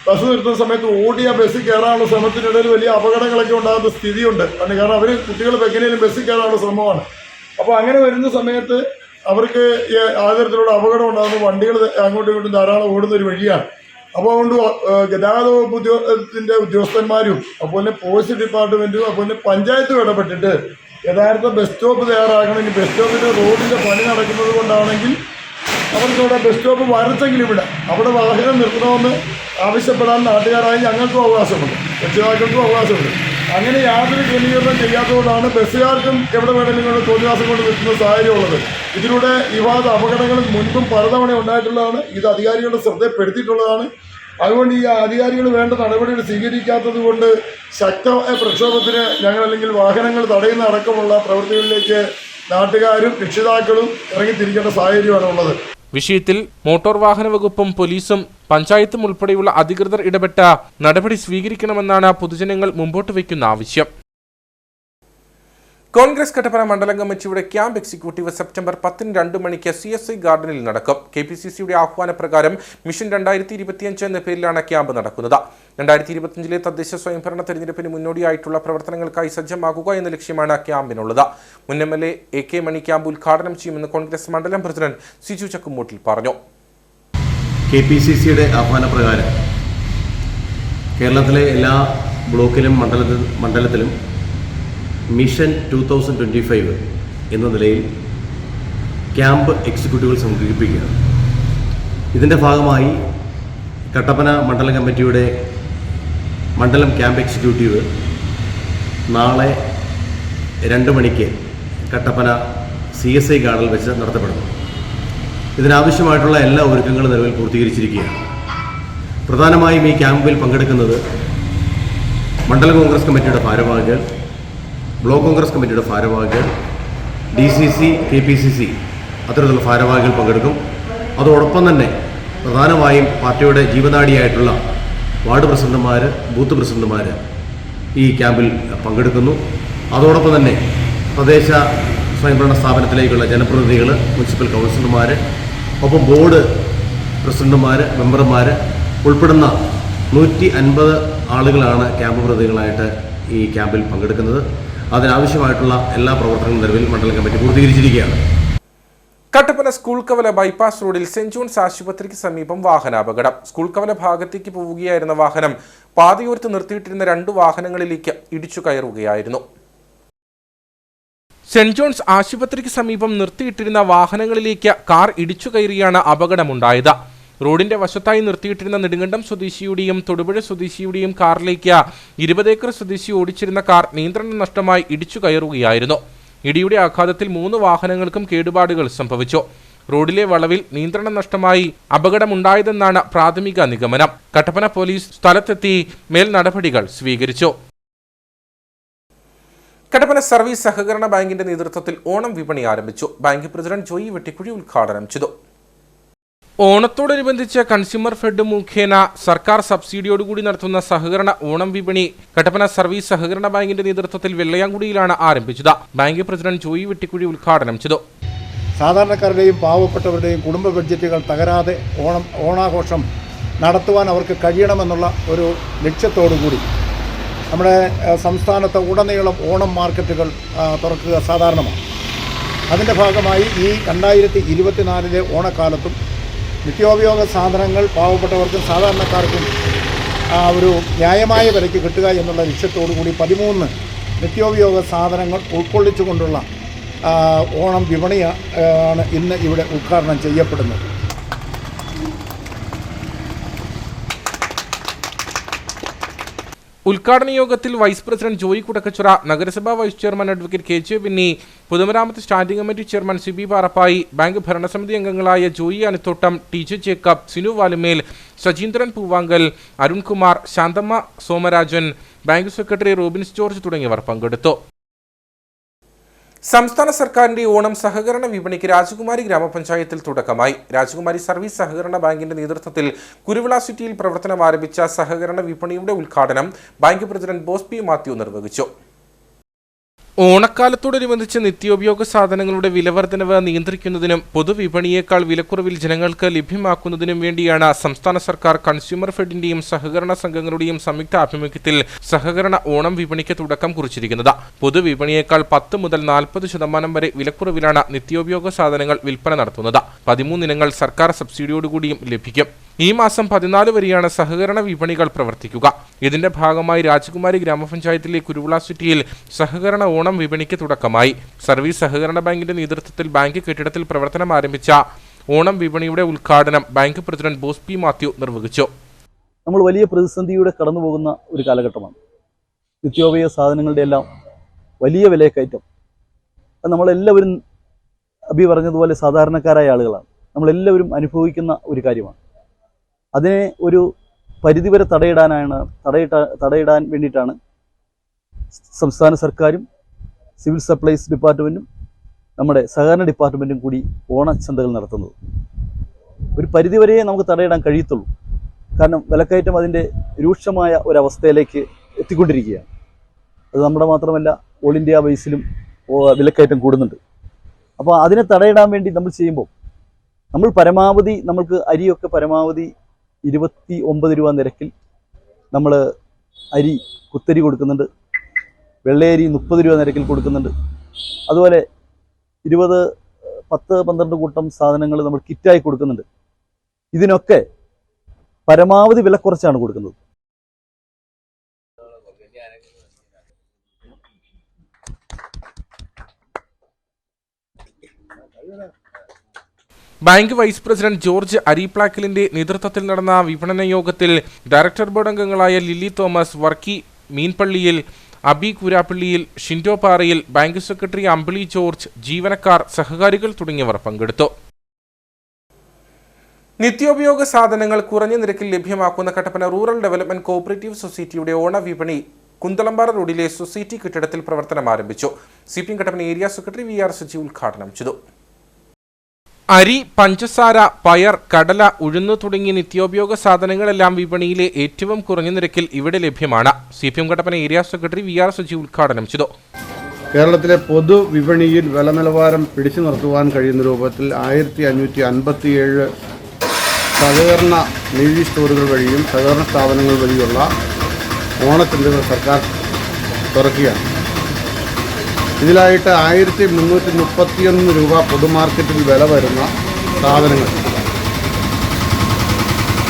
ബസ് നിർത്തുന്ന സമയത്ത് ഓടിയ ബസ്സിൽ കയറാനുള്ള ശ്രമത്തിനിടയിൽ വലിയ അപകടങ്ങളൊക്കെ ഉണ്ടാകുന്ന സ്ഥിതിയുണ്ട്. കാരണം അവർ കുട്ടികൾ എങ്ങനെയും ബസ്സിൽ കയറാനുള്ള ശ്രമമാണ്. അപ്പോൾ അങ്ങനെ വരുന്ന സമയത്ത് അവർക്ക് ആ തരത്തിലുള്ള അപകടം ഉണ്ടാകുന്ന വണ്ടികൾ അങ്ങോട്ടും ഇങ്ങോട്ടും ധാരാളം ഓടുന്ന ഒരു വഴിയാണ്. അപ്പോൾ അതുകൊണ്ട് ഗതാഗത വകുപ്പിൻ്റെ ഉദ്യോഗസ്ഥന്മാരും അതുപോലെ പോലീസ് ഡിപ്പാർട്ട്മെൻറ്റും അതുപോലെ പഞ്ചായത്തും ഇടപെട്ടിട്ട് യഥാർത്ഥ ബസ് സ്റ്റോപ്പ് തയ്യാറാക്കണമെങ്കിൽ ബസ് സ്റ്റോപ്പിൻ്റെ റോഡിൻ്റെ പണി നടക്കുന്നത് കൊണ്ടാണെങ്കിൽ അവർക്കിവിടെ ബസ് സ്റ്റോപ്പ് വരത്തെങ്കിലും ഇവിടെ അവിടെ വാഹനം നിർത്തണമെന്ന് ആവശ്യപ്പെടാൻ നാട്ടുകാരായി ഞങ്ങൾക്കും അവകാശമുണ്ട്, രക്ഷിതാക്കൾക്കും അവകാശമുണ്ട്. അങ്ങനെ യാതൊരു ക്രമീകരണം ചെയ്യാത്തതുകൊണ്ടാണ് ബസ്സുകാർക്കും എവിടെ വേണമെങ്കിലും തോന്നിവാസം കൊണ്ട് നിർത്തുന്ന സാഹചര്യമുള്ളത്. ഇതിലൂടെ ഈ ഭാഗ അപകടങ്ങൾ മുൻപും പലതവണ ഉണ്ടായിട്ടുള്ളതാണ്. ഇത് അധികാരികളുടെ ശ്രദ്ധയിൽപ്പെടുത്തിയിട്ടുള്ളതാണ്. അതുകൊണ്ട് ഈ അധികാരികൾ വേണ്ട നടപടികൾ സ്വീകരിക്കാത്തത് കൊണ്ട് ശക്തമായ പ്രക്ഷോഭത്തിന് ഞങ്ങളല്ലെങ്കിൽ വാഹനങ്ങൾ തടയുന്ന അടക്കമുള്ള പ്രവൃത്തികളിലേക്ക് നാട്ടുകാരും രക്ഷിതാക്കളും ഇറങ്ങിത്തിരിക്കേണ്ട സാഹചര്യമാണ് ഉള്ളത്. വിഷയത്തിൽ മോട്ടോർ വാഹന വകുപ്പും പോലീസും പഞ്ചായത്തും ഉൾപ്പെടെയുള്ള അധികൃതർ ഇടപെട്ട നടപടി സ്വീകരിക്കണമെന്നാണ് പൊതുജനങ്ങൾ മുമ്പോട്ട് വയ്ക്കുന്ന ആവശ്യം. കോൺഗ്രസ് കട്ടപ്പന മണ്ഡലം കമ്മിറ്റിയുടെ ക്യാമ്പ് എക്സിക്യൂട്ടീവ് സെപ്റ്റംബർ 10 2 മണിക്ക് CSI ഗാർഡനിൽ നടക്കും. KPCCയുടെ ആഹ്വാനപ്രകാരം മിഷൻ 2025 എന്ന പേരിലാണ് ക്യാമ്പ് നടക്കുന്നത്. 2025 തദ്ദേശ സ്വയംഭരണ തെരഞ്ഞെടുപ്പിന് മുന്നോടിയായിട്ടുള്ള പ്രവർത്തനങ്ങൾക്കായി സജ്ജമാക്കുക എന്ന ലക്ഷ്യമാണ് ക്യാമ്പിനുള്ളത്. മുൻ MLA AK മണി ക്യാമ്പ് ഉദ്ഘാടനം ചെയ്യുമെന്ന് കോൺഗ്രസ് മണ്ഡലം പ്രസിഡന്റ് സിജു ചക്കുമൂട്ടിൽ പറഞ്ഞു. KPCCയുടെ ആഹ്വാനപ്രകാരം കേരളത്തിലെ എല്ലാ ബ്ലോക്കിലും മണ്ഡലത്തിലും മിഷൻ 2025 എന്ന നിലയിൽ ക്യാമ്പ് എക്സിക്യൂട്ടീവുകൾ സംഘടിപ്പിക്കുകയാണ്. ഇതിൻ്റെ ഭാഗമായി കട്ടപ്പന മണ്ഡലം കമ്മിറ്റിയുടെ മണ്ഡലം ക്യാമ്പ് എക്സിക്യൂട്ടീവ് നാളെ 2 മണിക്ക് കട്ടപ്പന CSI ഗാർഡനിൽ വെച്ച് നടത്തപ്പെടുന്നു. ഇതിനാവശ്യമായിട്ടുള്ള എല്ലാ ഒരുക്കങ്ങളും നിലവിൽ പൂർത്തീകരിച്ചിരിക്കുകയാണ്. പ്രധാനമായും ഈ ക്യാമ്പിൽ പങ്കെടുക്കുന്നത് മണ്ഡലം കോൺഗ്രസ് കമ്മിറ്റിയുടെ ഭാരവാഹികൾ, ബ്ലോക്ക് കോൺഗ്രസ് കമ്മിറ്റിയുടെ ഭാരവാഹികൾ, DCC, KPCC അത്തരത്തിലുള്ള ഭാരവാഹികൾ പങ്കെടുക്കും. അതോടൊപ്പം തന്നെ പ്രധാനമായും പാർട്ടിയുടെ ജീവനാഡിയായിട്ടുള്ള വാർഡ് പ്രസിഡന്റുമാർ, ബൂത്ത് പ്രസിഡന്റുമാർ ഈ ക്യാമ്പിൽ പങ്കെടുക്കുന്നു. അതോടൊപ്പം തന്നെ തദ്ദേശ സ്വയംഭരണ സ്ഥാപനത്തിലേക്കുള്ള ജനപ്രതിനിധികൾ, മുനിസിപ്പൽ കൗൺസിലർമാർ, ഒപ്പം ബോർഡ് പ്രസിഡന്റുമാർ, മെമ്പർമാർ ഉൾപ്പെടുന്ന 150 ആളുകളാണ് ക്യാമ്പ് പ്രതിനിധികളായിട്ട് ഈ ക്യാമ്പിൽ പങ്കെടുക്കുന്നത്. അതിനാവശ്യമായിട്ടുള്ള എല്ലാ പ്രവർത്തനങ്ങളും നിലവിൽ മണ്ഡലം കമ്മിറ്റി പൂർത്തീകരിച്ചിരിക്കുകയാണ്. കട്ടപ്പന സ്കൂൾ കവല ബൈപ്പാസ് റോഡിൽ സെന്റ് ജോൺസ് ആശുപത്രിക്ക് സമീപം വാഹനാപകടം. സ്കൂൾ കവല ഭാഗത്തേക്ക് പോവുകയായിരുന്ന വാഹനം പാതയോരത്ത് നിർത്തിയിട്ടിരുന്ന 2 വാഹനങ്ങളിലേക്ക് ഇടിച്ചു കയറുകയായിരുന്നു. സെന്റ് ജോൺസ് ആശുപത്രിക്ക് സമീപം നിർത്തിയിട്ടിരുന്ന വാഹനങ്ങളിലേക്ക് കാർ ഇടിച്ചു കയറിയാണ് അപകടമുണ്ടായത്. റോഡിന്റെ വശത്തായി നിർത്തിയിട്ടിരുന്ന നെടുങ്കണ്ടം സ്വദേശിയുടെയും തൊടുപുഴ സ്വദേശിയുടെയും കാറിലേക്ക് 20 ഏക്കർ സ്വദേശി ഓടിച്ചിരുന്ന കാർ നിയന്ത്രണം നഷ്ടമായി ഇടിച്ചു കയറുകയായിരുന്നു. ഇടിയുടെ ആഘാതത്തിൽ 3 വാഹനങ്ങൾക്കും കേടുപാടുകൾ സംഭവിച്ചു. റോഡിലെ വളവിൽ നിയന്ത്രണം നഷ്ടമായി അപകടമുണ്ടായതെന്നാണ് പ്രാഥമിക നിഗമനം. കട്ടപ്പന പോലീസ് സ്ഥലത്തെത്തി മേൽ നടപടികൾ സ്വീകരിച്ചു. കട്ടപ്പന സർവീസ് സഹകരണ ബാങ്കിന്റെ നേതൃത്വത്തിൽ ഓണം വിപണി ആരംഭിച്ചു. ബാങ്ക് പ്രസിഡന്റ് ജോയി വെട്ടിക്കുഴി ഉദ്ഘാടനം ചെയ്തു. ഓണത്തോടനുബന്ധിച്ച് കൺസ്യൂമർ ഫെഡ് മുഖേന സർക്കാർ സബ്സിഡിയോടുകൂടി നടത്തുന്ന സഹകരണ ഓണം വിപണി കട്ടപ്പന സർവീസ് സഹകരണ ബാങ്കിന്റെ നേതൃത്വത്തിൽ വെള്ളയാങ്കുടിയിലാണ് ആരംഭിച്ചത്. ബാങ്ക് പ്രസിഡന്റ് ജോയി വെട്ടിക്കുഴി ഉദ്ഘാടനം ചെയ്തു. സാധാരണക്കാരുടെയും പാവപ്പെട്ടവരുടെയും കുടുംബ ബഡ്ജറ്റുകൾ തകരാതെ ഓണാഘോഷം നടത്തുവാൻ അവർക്ക് കഴിയണമെന്നുള്ള ഒരു ലക്ഷ്യത്തോടുകൂടി നമ്മുടെ സംസ്ഥാനത്ത് ഉടനീളം ഓണം മാർക്കറ്റുകൾ തുറക്കുക സാധാരണമാണ്. അതിൻ്റെ ഭാഗമായി ഈ 2024 ഓണക്കാലത്തും നിത്യോപയോഗ സാധനങ്ങൾ പാവപ്പെട്ടവർക്കും സാധാരണക്കാർക്കും ഒരു ന്യായമായ വിലയ്ക്ക് കിട്ടുക എന്നുള്ള ലക്ഷ്യത്തോടു കൂടി 13 നിത്യോപയോഗ സാധനങ്ങൾ ഉൾക്കൊള്ളിച്ചുകൊണ്ടുള്ള ഓണം വിപണിയാണ് ഇന്ന് ഇവിടെ ഉദ്ഘാടനം ചെയ്യപ്പെടുന്നത്. ഉദ്ഘാടന യോഗത്തിൽ വൈസ് പ്രസിഡന്റ് ജോയി കുടക്കച്ചിറ, നഗരസഭാ vice chairman advocate K J Vinny, പൊതുമരാമത്ത് standing committee chairman Siby Parappayi, bank ഭരണസമിതി അംഗങ്ങളായ Joy Anithottam, T J Jacob, Sinu Valumel, Sajeendran Poovankal, Arunkumar, Shanthamma Somarajan, bank secretary Robins George തുടങ്ങിയവർ പങ്കെടുത്തു. സംസ്ഥാന സർക്കാരിന്റെ ഓണം സഹകരണ വിപണിക്ക് രാജകുമാരി ഗ്രാമപഞ്ചായത്തിൽ തുടക്കമായി. രാജകുമാരി സർവീസ് സഹകരണ ബാങ്കിന്റെ നേതൃത്വത്തിൽ കുരുവിള സിറ്റിയിൽ പ്രവർത്തനം ആരംഭിച്ച സഹകരണ വിപണിയുടെ ഉദ്ഘാടനം bank president boss P Mathew നിർവഹിച്ചു. ഓണക്കാലത്തോടനുബന്ധിച്ച് നിത്യോപയോഗ സാധനങ്ങളുടെ വിലവർദ്ധനവ് നിയന്ത്രിക്കുന്നതിനും പൊതുവിപണിയേക്കാൾ വിലക്കുറവിൽ ജനങ്ങൾക്ക് ലഭ്യമാക്കുന്നതിനും വേണ്ടിയാണ് സംസ്ഥാന സർക്കാർ കൺസ്യൂമർ ഫെഡിന്റെയും സഹകരണ സംഘങ്ങളുടെയും സംയുക്ത ആഭിമുഖ്യത്തിൽ സഹകരണ ഓണം വിപണിക്ക് തുടക്കം കുറിച്ചിരിക്കുന്നത്. പൊതുവിപണിയേക്കാൾ 10 മുതൽ 40% വരെ വിലക്കുറവിലാണ് നിത്യോപയോഗ സാധനങ്ങൾ വിൽപ്പന നടത്തുന്നത്. 13 ഇനങ്ങൾ സർക്കാർ സബ്സിഡിയോടുകൂടിയും ലഭിക്കും. ഈ മാസം 14 വരെയാണ് സഹകരണ വിപണികൾ പ്രവർത്തിക്കുക. ഇതിന്റെ ഭാഗമായി രാജകുമാരി ഗ്രാമപഞ്ചായത്തിലെ കുരുവിള സിറ്റിയിൽ സഹകരണ ഓണം വിപണിക്ക് തുടക്കമായി. സർവീസ് സഹകരണ ബാങ്കിന്റെ നേതൃത്വത്തിൽ ബാങ്ക് കെട്ടിടത്തിൽ പ്രവർത്തനം ആരംഭിച്ച ഓണം വിപണിയുടെ ഉദ്ഘാടനം bank president boss P Mathew നിർവഹിച്ചു. നമ്മൾ വലിയ പ്രതിസന്ധിയുടെ കടന്നുപോകുന്ന ഒരു കാലഘട്ടമാണ്. നിത്യോപയോഗ സാധനങ്ങളുടെ എല്ലാം വലിയ വിലക്കയറ്റം. അത് നമ്മളെല്ലാവരും അബി പറഞ്ഞതുപോലെ സാധാരണക്കാരായ ആളുകളാണ്. നമ്മളെല്ലാവരും അനുഭവിക്കുന്ന ഒരു കാര്യമാണ്. അതിനെ ഒരു പരിധിവരെ തടയിടാൻ വേണ്ടിയിട്ടാണ് സംസ്ഥാന സർക്കാരും സിവിൽ സപ്ലൈസ് ഡിപ്പാർട്ട്മെൻറ്റും നമ്മുടെ സഹകരണ ഡിപ്പാർട്ട്മെൻറ്റും കൂടി ഓണച്ചന്തകൾ നടത്തുന്നത്. ഒരു പരിധിവരെയേ നമുക്ക് തടയിടാൻ കഴിയത്തുള്ളൂ. കാരണം വിലക്കയറ്റം അതിൻ്റെ രൂക്ഷമായ ഒരവസ്ഥയിലേക്ക് എത്തിക്കൊണ്ടിരിക്കുകയാണ്. അത് നമ്മുടെ മാത്രമല്ല, ഓൾ ഇന്ത്യ ബേസിലും വിലക്കയറ്റം കൂടുന്നുണ്ട്. അപ്പോൾ അതിനെ തടയിടാൻ വേണ്ടി നമ്മൾ ചെയ്യുമ്പോൾ നമ്മൾ പരമാവധി നമ്മൾക്ക് അരിയൊക്കെ പരമാവധി 29 രൂപ നിരക്കിൽ നമ്മൾ അരി കുത്തരി കൊടുക്കുന്നുണ്ട്. വെള്ളയരി 30 രൂപ നിരക്കിൽ കൊടുക്കുന്നുണ്ട്. അതുപോലെ 10-12 കൂട്ടം സാധനങ്ങൾ നമ്മൾ കിറ്റായി കൊടുക്കുന്നുണ്ട്. ഇതിനൊക്കെ പരമാവധി വില കുറച്ചാണ് കൊടുക്കുന്നത്. ബാങ്ക് വൈസ് പ്രസിഡന്റ് ജോർജ് അരിപ്ലാക്കലിന്റെ നേതൃത്വത്തിൽ നടന്ന വിപണന യോഗത്തിൽ ഡയറക്ടർ ബോർഡ് അംഗങ്ങളായ ലില്ലി തോമസ്, വർക്കി മീൻപള്ളിയിൽ, അബി കുരാപ്പള്ളിയിൽ, ഷിൻഡോ പാറയിൽ, ബാങ്ക് സെക്രട്ടറി അമ്പിളി ജോർജ്, ജീവനക്കാർ, സഹകാരികൾ തുടങ്ങിയവർ പങ്കെടുത്തു. നിത്യോപയോഗ സാധനങ്ങൾ കുറഞ്ഞ നിരക്കിൽ ലഭ്യമാക്കുന്ന കട്ടപ്പന റൂറൽ ഡെവലപ്മെന്റ് കോഓപ്പറേറ്റീവ് സൊസൈറ്റിയുടെ ഓണ വിപണി കുന്തളമ്പാറ റോഡിലെ സൊസൈറ്റി കെട്ടിടത്തിൽ പ്രവർത്തനം ആരംഭിച്ചു. CPM Kattappana area secretary VR Saji ഉദ്ഘാടനം ചെയ്തു. അരി, പഞ്ചസാര, പയർ, കടല, ഉഴുന്നു തുടങ്ങിയ നിത്യോപയോഗ സാധനങ്ങളെല്ലാം വിപണിയിലെ ഏറ്റവും കുറഞ്ഞ നിരക്കിൽ ഇവിടെ ലഭ്യമാണ്. CPM Kattappana area secretary VR Saji ഉദ്ഘാടനം ചെയ്തു. കേരളത്തിലെ പൊതുവിപണിയിൽ വില നിലവാരം പിടിച്ചു നിർത്തുവാൻ കഴിയുന്ന രൂപത്തിൽ 1557 സഹകരണ നീതി സ്റ്റോറുകൾ വഴിയും സഹകരണ സ്ഥാപനങ്ങൾ വഴിയുള്ള ഓണച്ചന്തകൾ സർക്കാർ തുറക്കുകയാണ്. ഇതിലായിട്ട് 1331 രൂപ പൊതുമാർക്കറ്റിൽ വില വരുന്ന സാധനങ്ങൾ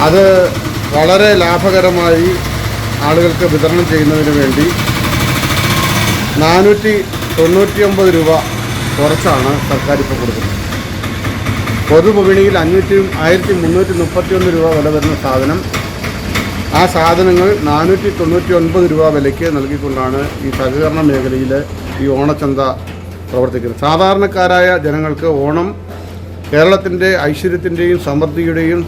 അത് വളരെ ലാഭകരമായി ആളുകൾക്ക് വിതരണം ചെയ്യുന്നതിന് വേണ്ടി 499 രൂപ കുറച്ചാണ് സർക്കാർ ഇപ്പോൾ കൊടുക്കുന്നത്. പൊതുവിപണിയിൽ 1331 രൂപ വില വരുന്ന സാധനം, ആ സാധനങ്ങൾ 499 രൂപ വിലയ്ക്ക് നൽകിക്കൊണ്ടാണ് ഈ സഹകരണ മേഖലയിൽ ഈ ഓണച്ചന്ത പ്രവർത്തിക്കുന്നത്. സാധാരണക്കാരായ ജനങ്ങൾക്ക് ഓണം കേരളത്തിൻ്റെ ഐശ്വര്യത്തിൻ്റെയും സമൃദ്ധിയുടെയും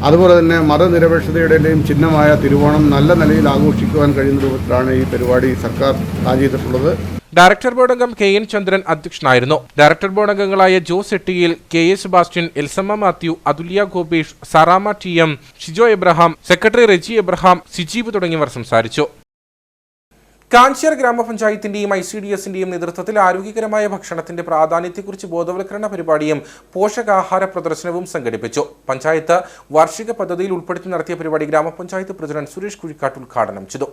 അതുപോലെ തന്നെ മതനിരപേക്ഷതയുടെയും ചിഹ്നമായ തിരുവോണം നല്ല നിലയിൽ ആഘോഷിക്കുവാൻ കഴിയുന്ന രൂപത്തിലാണ് ഈ പരിപാടി സർക്കാർ പ്ലാൻ ചെയ്തിട്ടുള്ളത്. ഡയറക്ടർ ബോർഡ് അംഗം KN ചന്ദ്രൻ അധ്യക്ഷനായിരുന്നു. ഡയറക്ടർ ബോർഡ് അംഗങ്ങളായ Jose Ettiyil, KA Sebastian, Elsamma Mathew, Athulya Gopesh, Sarama TM, Shijo Abraham, secretary Reji Abraham, Sijeeb തുടങ്ങിയവർ സംസാരിച്ചു. കാഞ്ചിയാർ ഗ്രാമപഞ്ചായത്തിന്റെയും ICDSന്റെയും നേതൃത്വത്തിൽ ആരോഗ്യകരമായ ഭക്ഷണത്തിന്റെ പ്രാധാന്യത്തെക്കുറിച്ച് ബോധവൽക്കരണ പരിപാടിയും പോഷകാഹാര പ്രദർശനവും സംഘടിപ്പിച്ചു. പഞ്ചായത്ത് വാർഷിക പദ്ധതിയിൽ ഉൾപ്പെടുത്തി നടത്തിയ പരിപാടി ഗ്രാമപഞ്ചായത്ത് പ്രസിഡന്റ് സുരേഷ് കുഴിക്കാട്ട് ഉദ്ഘാടനം ചെയ്തു.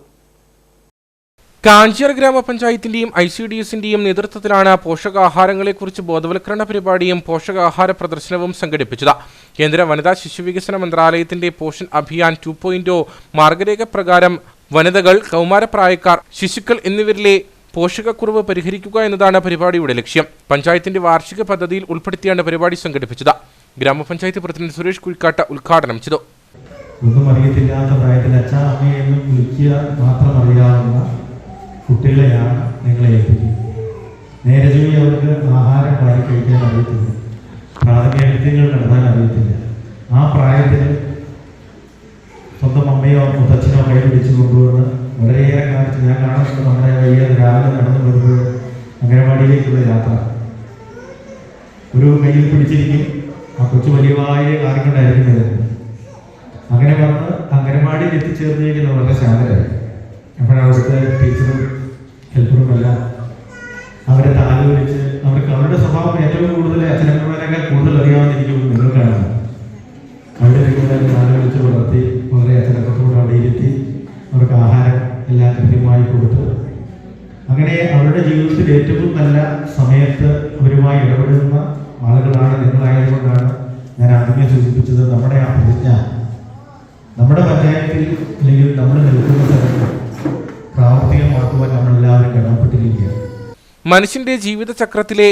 കാഞ്ചിയാർ ഗ്രാമപഞ്ചായത്തിന്റെയും ICDSന്റെയും നേതൃത്വത്തിലാണ് പോഷകാഹാരങ്ങളെക്കുറിച്ച് ബോധവൽക്കരണ പരിപാടിയും പോഷകാഹാര പ്രദർശനവും സംഘടിപ്പിച്ചത്. കേന്ദ്ര വനിതാ ശിശുവികസന മന്ത്രാലയത്തിന്റെ പോഷൻ അഭിയാൻ 2.0 മാർഗരേഖ പ്രകാരം വനിതകൾ, കൗമാരപ്രായക്കാർ, ശിശുക്കൾ എന്നിവരിലെ പോഷകക്കുറവ് പരിഹരിക്കുക എന്നതാണ് പരിപാടിയുടെ ലക്ഷ്യം. പഞ്ചായത്തിന്റെ വാർഷിക പദ്ധതിയിൽ ഉൾപ്പെടുത്തിയാണ് പരിപാടി സംഘടിപ്പിച്ചത്. ഗ്രാമപഞ്ചായത്ത് പ്രസിഡന്റ് സുരേഷ് കുഴിക്കാട്ട് ഉദ്ഘാടനം ചെയ്തു. ഒന്നും അറിയത്തില്ലാത്ത പ്രായത്തിൽ അച്ഛാ അമ്മയെന്നും വിളിക്കുക മാത്രം അറിയാവുന്ന കുട്ടികളെയാണ് നിങ്ങളെ ഏൽപ്പിക്കുന്നത്. നേരെ ചൊവ്വേ അവർക്ക് ആഹാരം വാരി കഴിക്കാൻ അറിയത്തില്ല, പ്രാഥമിക കൃത്യങ്ങൾ നടത്താൻ അറിയത്തില്ല. ആ പ്രായത്തിൽ സ്വന്തം അമ്മയോ മുത്തച്ഛനോ കൈ പിടിച്ച് കൊണ്ടുവന്ന് വളരെയേറെ കാലത്ത് ഞാൻ കാണുന്നത് നമ്മുടെ വയ്യ രാവിലെ നടന്നു വരുമ്പോൾ അംഗനവാടിയിലേക്കുള്ള യാത്ര ഒരു കയ്യിൽ പിടിച്ചിരിക്കും. ആ കൊച്ചു വലിയവായ കാര്യങ്ങളായിരിക്കും വരുന്നത്. അങ്ങനെ വന്ന് അംഗനവാടിയിൽ എത്തിച്ചേർന്ന് കഴിഞ്ഞാൽ വളരെ ശാന്തരായി. അപ്പോഴവിടുത്തെ ടീച്ചറും ഹെൽപ്പറും എല്ലാം അവരെ താലോലിച്ച് അവരുടെ സ്വഭാവം ഏറ്റവും കൂടുതൽ അച്ഛനമ്മമാരെക്കാൾ കൂടുതൽ അറിയാമെന്ന് എനിക്ക് നിങ്ങൾക്കാണ്. അവിടെ താലോലിച്ച് വളർത്തി വളരെ അച്ചടക്കത്തോടെ അവിടെ ഇരുത്തി അവർക്ക് ആഹാരം എല്ലാം കൃത്യമായി കൊടുത്ത് അങ്ങനെ അവരുടെ ജീവിതത്തിൽ ഏറ്റവും നല്ല സമയത്ത് അവരുമായി ഇടപെടുന്ന ആളുകളാണ് നിങ്ങളായതുകൊണ്ടാണ് ഞാൻ ആദ്യമേ സൂചിപ്പിച്ചത്. നമ്മുടെ ആ പ്രതിജ്ഞ നമ്മുടെ പഞ്ചായത്തിൽ അല്ലെങ്കിൽ നമ്മൾ നിൽക്കുന്ന സ്ഥലത്ത് പ്രാവർത്തികമാക്കുവാൻ നമ്മളെല്ലാവരും കടമപ്പെട്ടിരിക്കുകയാണ്. മനുഷ്യന്റെ ജീവിതചക്രത്തിലെ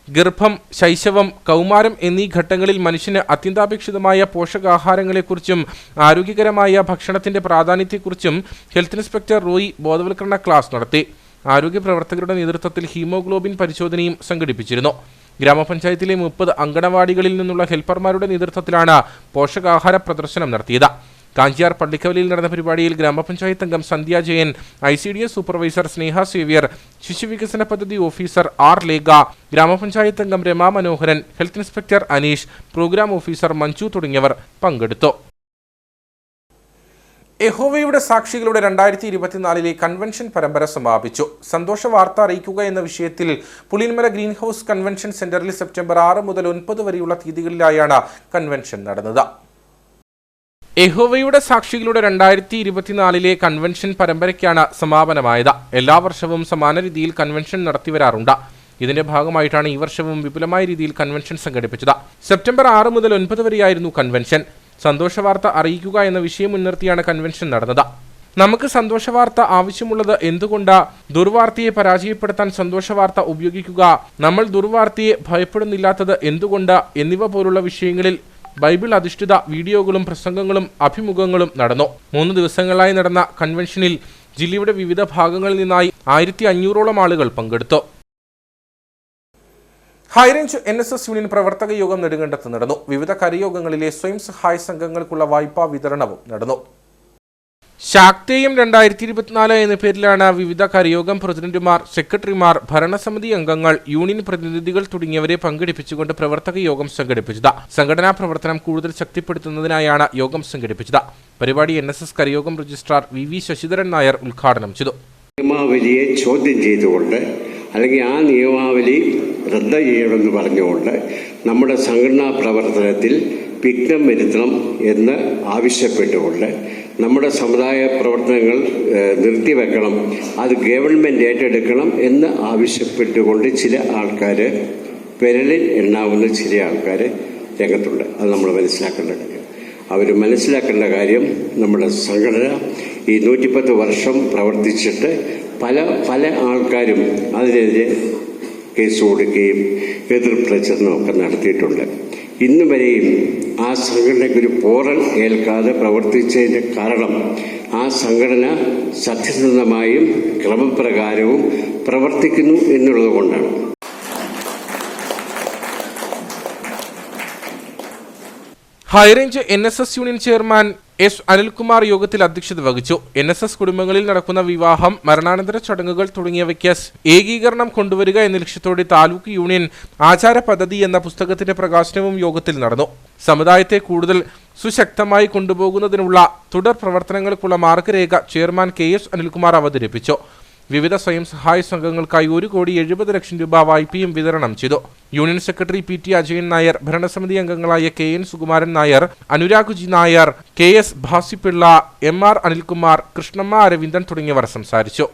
ഗർഭം, ശൈശവം, കൗമാരം എന്നീ ഘട്ടങ്ങളിൽ മനുഷ്യന് അത്യന്താപേക്ഷിതമായ പോഷകാഹാരങ്ങളെക്കുറിച്ചും ആരോഗ്യകരമായ ഭക്ഷണത്തിന്റെ പ്രാധാന്യത്തെക്കുറിച്ചും ഹെൽത്ത് ഇൻസ്പെക്ടർ റോയി ബോധവൽക്കരണ ക്ലാസ് നടത്തി. ആരോഗ്യ പ്രവർത്തകരുടെ നേതൃത്വത്തിൽ ഹീമോഗ്ലോബിൻ പരിശോധനയും സംഘടിപ്പിച്ചിരുന്നു. ഗ്രാമപഞ്ചായത്തിലെ 30 അങ്കണവാടികളിൽ നിന്നുള്ള ഹെൽപ്പർമാരുടെ നേതൃത്വത്തിലാണ് പോഷകാഹാര പ്രദർശനം നടത്തിയത്. കാഞ്ചിയാർ പള്ളിക്കവലിയിൽ നടന്ന പരിപാടിയിൽ ഗ്രാമപഞ്ചായത്ത് അംഗം സന്ധ്യ ജയൻ, ICDS സൂപ്പർവൈസർ സ്നേഹ സേവ്യർ, ശിശുവികസന പദ്ധതി ഓഫീസർ R ലേഖ, ഗ്രാമപഞ്ചായത്ത് അംഗം Rama Manoharan, health inspector Aneesh, programme officer Manju തുടങ്ങിയവർ പങ്കെടുത്തു. യഹോവയുടെ സാക്ഷികളുടെ 2024 കൺവെൻഷൻ പരമ്പര സമാപിച്ചു. സന്തോഷ വാർത്ത അറിയിക്കുക എന്ന വിഷയത്തിൽ പുളിയൻമല ഗ്രീൻ ഹൗസ് കൺവെൻഷൻ സെന്ററിൽ സെപ്റ്റംബർ 6 മുതൽ 9 വരെയുള്ള തീയതികളിലായാണ് കൺവെൻഷൻ നടന്നത്. യഹോവയുടെ സാക്ഷികളുടെ 2024 കൺവെൻഷൻ പരമ്പരയ്ക്കാണ് സമാപനമായത്. എല്ലാ വർഷവും സമാന രീതിയിൽ കൺവെൻഷൻ നടത്തിവരാറുണ്ട്. ഇതിന്റെ ഭാഗമായിട്ടാണ് ഈ വർഷവും വിപുലമായ രീതിയിൽ കൺവെൻഷൻ സംഘടിപ്പിച്ചത്. സെപ്റ്റംബർ 6 മുതൽ 9 വരെയായിരുന്നു കൺവെൻഷൻ. സന്തോഷവാർത്ത അറിയിക്കുക എന്ന വിഷയം മുൻനിർത്തിയാണ് കൺവെൻഷൻ നടന്നത്. നമുക്ക് സന്തോഷവാർത്ത ആവശ്യമുള്ളത് എന്തുകൊണ്ട്? ദുർവാർത്തയെ പരാജയപ്പെടുത്താൻ സന്തോഷവാർത്ത ഉപയോഗിക്കുക. നമ്മൾ ദുർവാർത്തയെ ഭയപ്പെടുന്നില്ലാത്തത് എന്തുകൊണ്ട്? എന്നിവ പോലുള്ള വിഷയങ്ങളിൽ ബൈബിൾ അധിഷ്ഠിത വീഡിയോകളും പ്രസംഗങ്ങളും അഭിമുഖങ്ങളും നടന്നു. 3 ദിവസങ്ങളായി നടന്ന കൺവെൻഷനിൽ ജില്ലയുടെ വിവിധ ഭാഗങ്ങളിൽ നിന്നായി 1500ഓളം ആളുകൾ പങ്കെടുത്തു. ഹൈറേഞ്ച് NSS യൂണിയൻ പ്രവർത്തക യോഗം നെടുങ്കണ്ടത്ത് നടന്നു. വിവിധ കരയോഗങ്ങളിലെ സ്വയം സഹായ സംഘങ്ങൾക്കുള്ള വായ്പാ വിതരണവും നടന്നു. ശാക്തേയം 2024 എന്ന പേരിലാണ് വിവിധ കരയോഗം പ്രസിഡന്റുമാർ, സെക്രട്ടറിമാർ, ഭരണസമിതി അംഗങ്ങൾ, യൂണിയൻ പ്രതിനിധികൾ തുടങ്ങിയവരെ പങ്കെടുപ്പിച്ചുകൊണ്ട് പ്രവർത്തക യോഗം സംഘടിപ്പിച്ചത്. സംഘടനാ പ്രവർത്തനം കൂടുതൽ ശക്തിപ്പെടുത്തുന്നതിനായാണ് യോഗം സംഘടിപ്പിച്ചത്. പരിപാടി NSS കരയോഗം രജിസ്ട്രാർ VV ശശിധരൻ നായർ ഉദ്ഘാടനം ചെയ്തു. നിയമാവലിയെ ചോദ്യം ചെയ്തുകൊണ്ട് അല്ലെങ്കിൽ ആ നിയമാവലി റദ്ദ് ചെയ്യണമെന്ന് പറഞ്ഞുകൊണ്ട് നമ്മുടെ സംഘടനാ പ്രവർത്തനത്തിൽ വിഘ്നം വരുത്തണം എന്ന് ആവശ്യപ്പെട്ടുകൊണ്ട് നമ്മുടെ സമുദായ പ്രവർത്തനങ്ങൾ നിർത്തിവെക്കണം, അത് ഗവൺമെൻറ് ഏറ്റെടുക്കണം എന്ന് ആവശ്യപ്പെട്ടുകൊണ്ട് ചില ആൾക്കാർ, വിരലിൽ എണ്ണാവുന്ന ചില ആൾക്കാർ രംഗത്തുണ്ട്. അത് നമ്മൾ മനസ്സിലാക്കേണ്ട കാര്യം. അവർ മനസ്സിലാക്കേണ്ട കാര്യം, നമ്മുടെ സംഘടന ഈ 110 വർഷം പ്രവർത്തിച്ചിട്ട് പല ആൾക്കാരും അതിനെതിരെ കേസ് കൊടുക്കുകയും എതിർ പ്രചരണമൊക്കെ നടത്തിയിട്ടുണ്ട്. ഇന്നു വരെയും ആ സംഘടനയ്ക്കൊരു പോറൽ ഏൽക്കാതെ പ്രവർത്തിച്ചതിൻ്റെ കാരണം ആ സംഘടന സത്യസന്ധമായും ക്രമപ്രകാരവും പ്രവർത്തിക്കുന്നു എന്നുള്ളത് കൊണ്ടാണ്. High range NSS union chairman S Anilkumar യോഗത്തിൽ അധ്യക്ഷത വഹിച്ചു. NSS കുടുംബങ്ങളിൽ നടക്കുന്ന വിവാഹം, മരണാനന്തര ചടങ്ങുകൾ തുടങ്ങിയവയ്ക്ക് ഏകീകരണം കൊണ്ടുവരിക എന്ന ലക്ഷ്യത്തോടെ താലൂക്ക് യൂണിയൻ ആചാര പദ്ധതി എന്ന പുസ്തകത്തിന്റെ പ്രകാശനവും യോഗത്തിൽ നടന്നു. സമുദായത്തെ കൂടുതൽ സുശക്തമായി കൊണ്ടുപോകുന്നതിനുള്ള തുടർ പ്രവർത്തനങ്ങൾക്കുള്ള മാർഗരേഖ ചെയർമാൻ KS അനിൽകുമാർ അവതരിപ്പിച്ചു. വിവിധ സ്വയം സഹായ സംഘങ്ങൾക്കായി 1,70,00,000 രൂപ വായ്പയും വിതരണം ചെയ്തു. Union secretary PT Ajayan Nair, ഭരണസമിതി അംഗങ്ങളായ KN Sukumaran Nair, Anurag Nair, KS ഭാസിപ്പിള്ള, MR Anilkumar, Krishnamma Aravindan തുടങ്ങിയവർ സംസാരിച്ചു.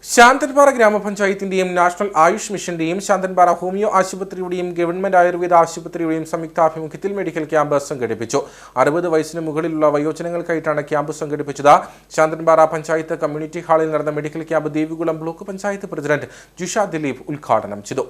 ശാന്തൻപാറ ഗ്രാമപഞ്ചായത്തിന്റെയും നാഷണൽ ആയുഷ് മിഷന്റെയും ശാന്തൻപാറ ഹോമിയോ ആശുപത്രിയുടെയും ഗവൺമെന്റ് ആയുർവേദ ആശുപത്രിയുടെയും സംയുക്താഭിമുഖ്യത്തിൽ മെഡിക്കൽ ക്യാമ്പ് സംഘടിപ്പിച്ചു. 60 വയസ്സിന് മുകളിലുള്ള വയോജനങ്ങൾക്കായിട്ടാണ് ക്യാമ്പ് സംഘടിപ്പിച്ചത്. ശാന്തൻപാറ പഞ്ചായത്ത് കമ്മ്യൂണിറ്റി ഹാളിൽ നടന്ന medical camp Devikulam block panchayat president Jisha Dileep ഉദ്ഘാടനം ചെയ്തു.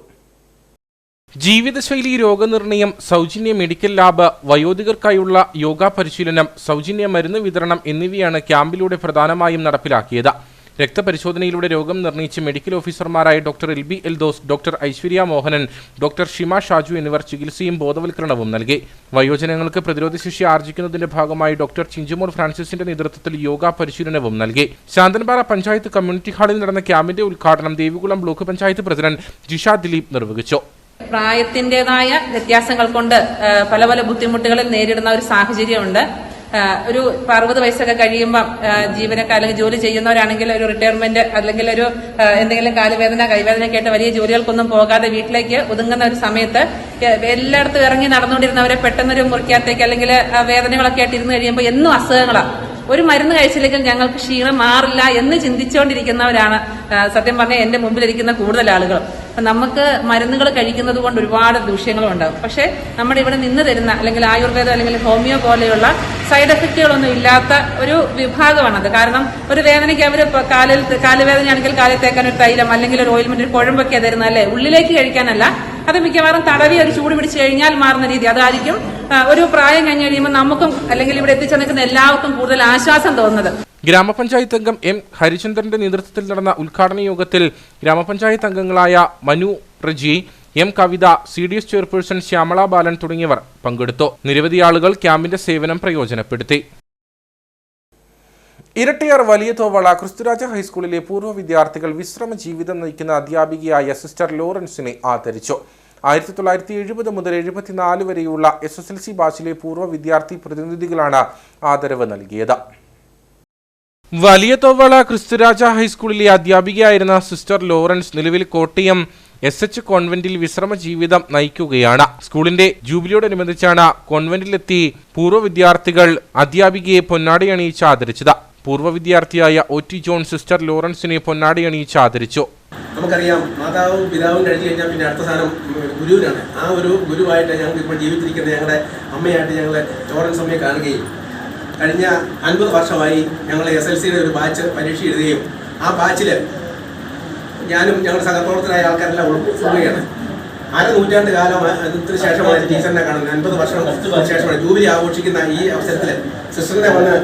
ജീവിതശൈലി രോഗനിർണയം, സൗജന്യ മെഡിക്കൽ ലാബ്, വയോധികർക്കായുള്ള യോഗ പരിശീലനം, സൗജന്യ മരുന്ന് വിതരണം എന്നിവയാണ് ക്യാമ്പിലൂടെ പ്രധാനമായും നടപ്പിലാക്കിയത്. രക്തപരിശോധനയിലൂടെ രോഗം നിർണയിച്ച് മെഡിക്കൽ ഓഫീസർമാരായ doctor Elby Eldhose, doctor Aishwarya Mohanan, doctor Shima Shaju എന്നിവർ ചികിത്സയും ബോധവൽക്കരണവും നൽകി. വയോജനങ്ങൾക്ക് പ്രതിരോധശേഷി ആർജിക്കുന്നതിന്റെ ഭാഗമായി ഡോക്ടർ ചിഞ്ചുമോൾ ഫ്രാൻസിസിന്റെ നേതൃത്വത്തിൽ യോഗ പരിശീലനവും നൽകി. ശാന്തൻപാറ പഞ്ചായത്ത് കമ്മ്യൂണിറ്റി ഹാളിൽ നടന്ന ക്യാമ്പിന്റെ ഉദ്ഘാടനം ദേവികുളം ബ്ലോക്ക് പഞ്ചായത്ത് പ്രസിഡന്റ് ജിഷ ദിലീപ് നിർവഹിച്ചു. പ്രായത്തിൻ്റെതായ വ്യത്യാസങ്ങൾ കൊണ്ട് പല പല ബുദ്ധിമുട്ടുകളിൽ നേരിടുന്ന ഒരു സാഹചര്യമുണ്ട്. ഒരു 60 വയസ്സൊക്കെ കഴിയുമ്പം ജീവനക്കാർ അല്ലെങ്കിൽ ജോലി ചെയ്യുന്നവരാണെങ്കിൽ ഒരു റിട്ടയർമെന്റ് അല്ലെങ്കിൽ ഒരു എന്തെങ്കിലും കാലുവേദന കൈവേദനയൊക്കെ ആയിട്ട് വലിയ ജോലികൾക്കൊന്നും പോകാതെ വീട്ടിലേക്ക് ഒതുങ്ങുന്ന ഒരു സമയത്ത് എല്ലായിടത്തും ഇറങ്ങി നടന്നുകൊണ്ടിരുന്നവരെ പെട്ടെന്നൊരു മുറിക്കകത്തേക്ക് അല്ലെങ്കിൽ വേദനകളൊക്കെ ആയിട്ട് ഇരുന്ന് കഴിയുമ്പോൾ എന്നും അസുഖങ്ങളാണ്. ഒരു മരുന്ന് കഴിച്ചില്ലെങ്കിൽ ഞങ്ങൾക്ക് ക്ഷീണം മാറില്ല എന്ന് ചിന്തിച്ചുകൊണ്ടിരിക്കുന്നവരാണ് സത്യം പറഞ്ഞാൽ എന്റെ മുമ്പിലിരിക്കുന്ന കൂടുതൽ ആളുകൾ. നമുക്ക് മരുന്നുകൾ കഴിക്കുന്നത് കൊണ്ട് ഒരുപാട് ദൂഷ്യങ്ങളും ഉണ്ടാകും. പക്ഷേ നമ്മുടെ ഇവിടെ നിന്ന് തരുന്ന അല്ലെങ്കിൽ ആയുർവേദം അല്ലെങ്കിൽ ഹോമിയോ പോലെയുള്ള സൈഡ് എഫക്റ്റുകളൊന്നും ഇല്ലാത്ത ഒരു വിഭാഗമാണത്. കാരണം ഒരു വേദനയ്ക്ക് അവർ കാലുവേദനയാണെങ്കിൽ കാലിൽ തേക്കാൻ ഒരു തൈലം അല്ലെങ്കിൽ ഒരു ഓയിൽമെന്റ് ഒരു കുഴമ്പൊക്കെ തരുന്ന അല്ലേ, ഉള്ളിലേക്ക് കഴിക്കാനല്ല. അത് മിക്കവാറും തടവി ഒരു ചൂട് പിടിച്ച് കഴിഞ്ഞാൽ മാറുന്ന രീതി അതായിരിക്കും ഒരു പ്രായം കഴിഞ്ഞ് കഴിയുമ്പോൾ നമുക്കും അല്ലെങ്കിൽ ഇവിടെ എത്തിച്ചു നിൽക്കുന്ന എല്ലാവർക്കും കൂടുതൽ ആശ്വാസം തോന്നുന്നത്. ഗ്രാമപഞ്ചായത്ത് അംഗം എം ഹരിചന്ദ്രന്റെ നേതൃത്വത്തിൽ നടന്ന ഉദ്ഘാടന യോഗത്തിൽ ഗ്രാമപഞ്ചായത്ത് അംഗങ്ങളായ മനു റജി, എം കവിത, CDS ചെയർപേഴ്സൺ ശ്യാമള ബാലൻ തുടങ്ങിയവർ പങ്കെടുത്തു. നിരവധി ആളുകൾ ക്യാമ്പിന്റെ സേവനം പ്രയോജനപ്പെടുത്തി. ഇരട്ടിയാർ വലിയ തോവള ക്രിസ്തുരാജ ഹൈസ്കൂളിലെ പൂർവ്വ വിദ്യാർത്ഥികൾ വിശ്രമ ജീവിതം നയിക്കുന്ന അധ്യാപികയായ സിസ്റ്റർ ലോറൻസിനെ ആദരിച്ചു. 1970 മുതൽ 74 വരെയുള്ള SSLC ബാച്ചിലെ പൂർവ്വ വിദ്യാർത്ഥി പ്രതിനിധികളാണ് ആദരവ് നൽകിയത്. വലിയ തോവള ക്രിസ്തുരാജ ഹൈസ്കൂളിലെ അധ്യാപികയായിരുന്ന സിസ്റ്റർ ലോറൻസ് നിലവിൽ കോട്ടയം SH കോൺവെന്റിൽ വിശ്രമ ജീവിതം നയിക്കുകയാണ്. സ്കൂളിന്റെ ജൂബിലിയോടനുബന്ധിച്ചാണ് കോൺവെന്റിലെത്തി പൂർവ്വ വിദ്യാർത്ഥികൾ അധ്യാപികയെ പൊന്നാടി അണിയിച്ച് ആദരിച്ചത്. പൂർവ്വ വിദ്യാർത്ഥിയായ OT ജോൺ സിസ്റ്റർ ലോറൻസിനെ പൊന്നാടി അണിയിച്ച് ആദരിച്ചു. നമുക്കറിയാം, മാതാവും പിതാവും കഴിഞ്ഞ് കഴിഞ്ഞാൽ പിന്നെ അടുത്ത സ്ഥാനം ഗുരുവിനാണ്. ആ ഒരു ഗുരുവായിട്ട് ഞങ്ങൾക്ക് ഇപ്പോൾ ജീവിച്ചിരിക്കുന്ന ഞങ്ങളുടെ അമ്മയായിട്ട് ഞങ്ങൾ ലോറൻസ് അമ്മയെ കാണുകയും കഴിഞ്ഞ 50 വർഷമായി ഞങ്ങൾ SLCയുടെ ഒരു ബാച്ച് പരീക്ഷ എഴുതുകയും ആ ബാച്ചിൽ ഞാനും ഞങ്ങളുടെ സഹപ്രവർത്തകരായ ആൾക്കാരെല്ലാം ഉൾപ്പെടുകയാണ്. 1/2 നൂറ്റാണ്ട് കാലത്തിന് ശേഷമാണ് ടീച്ചറിനെ കാണുന്നത്. 50 വർഷം ശേഷമാണ് ജൂബിലി ആഘോഷിക്കുന്ന ഈ അവസരത്തിൽ സിസ്റ്ററിനെ വന്ന്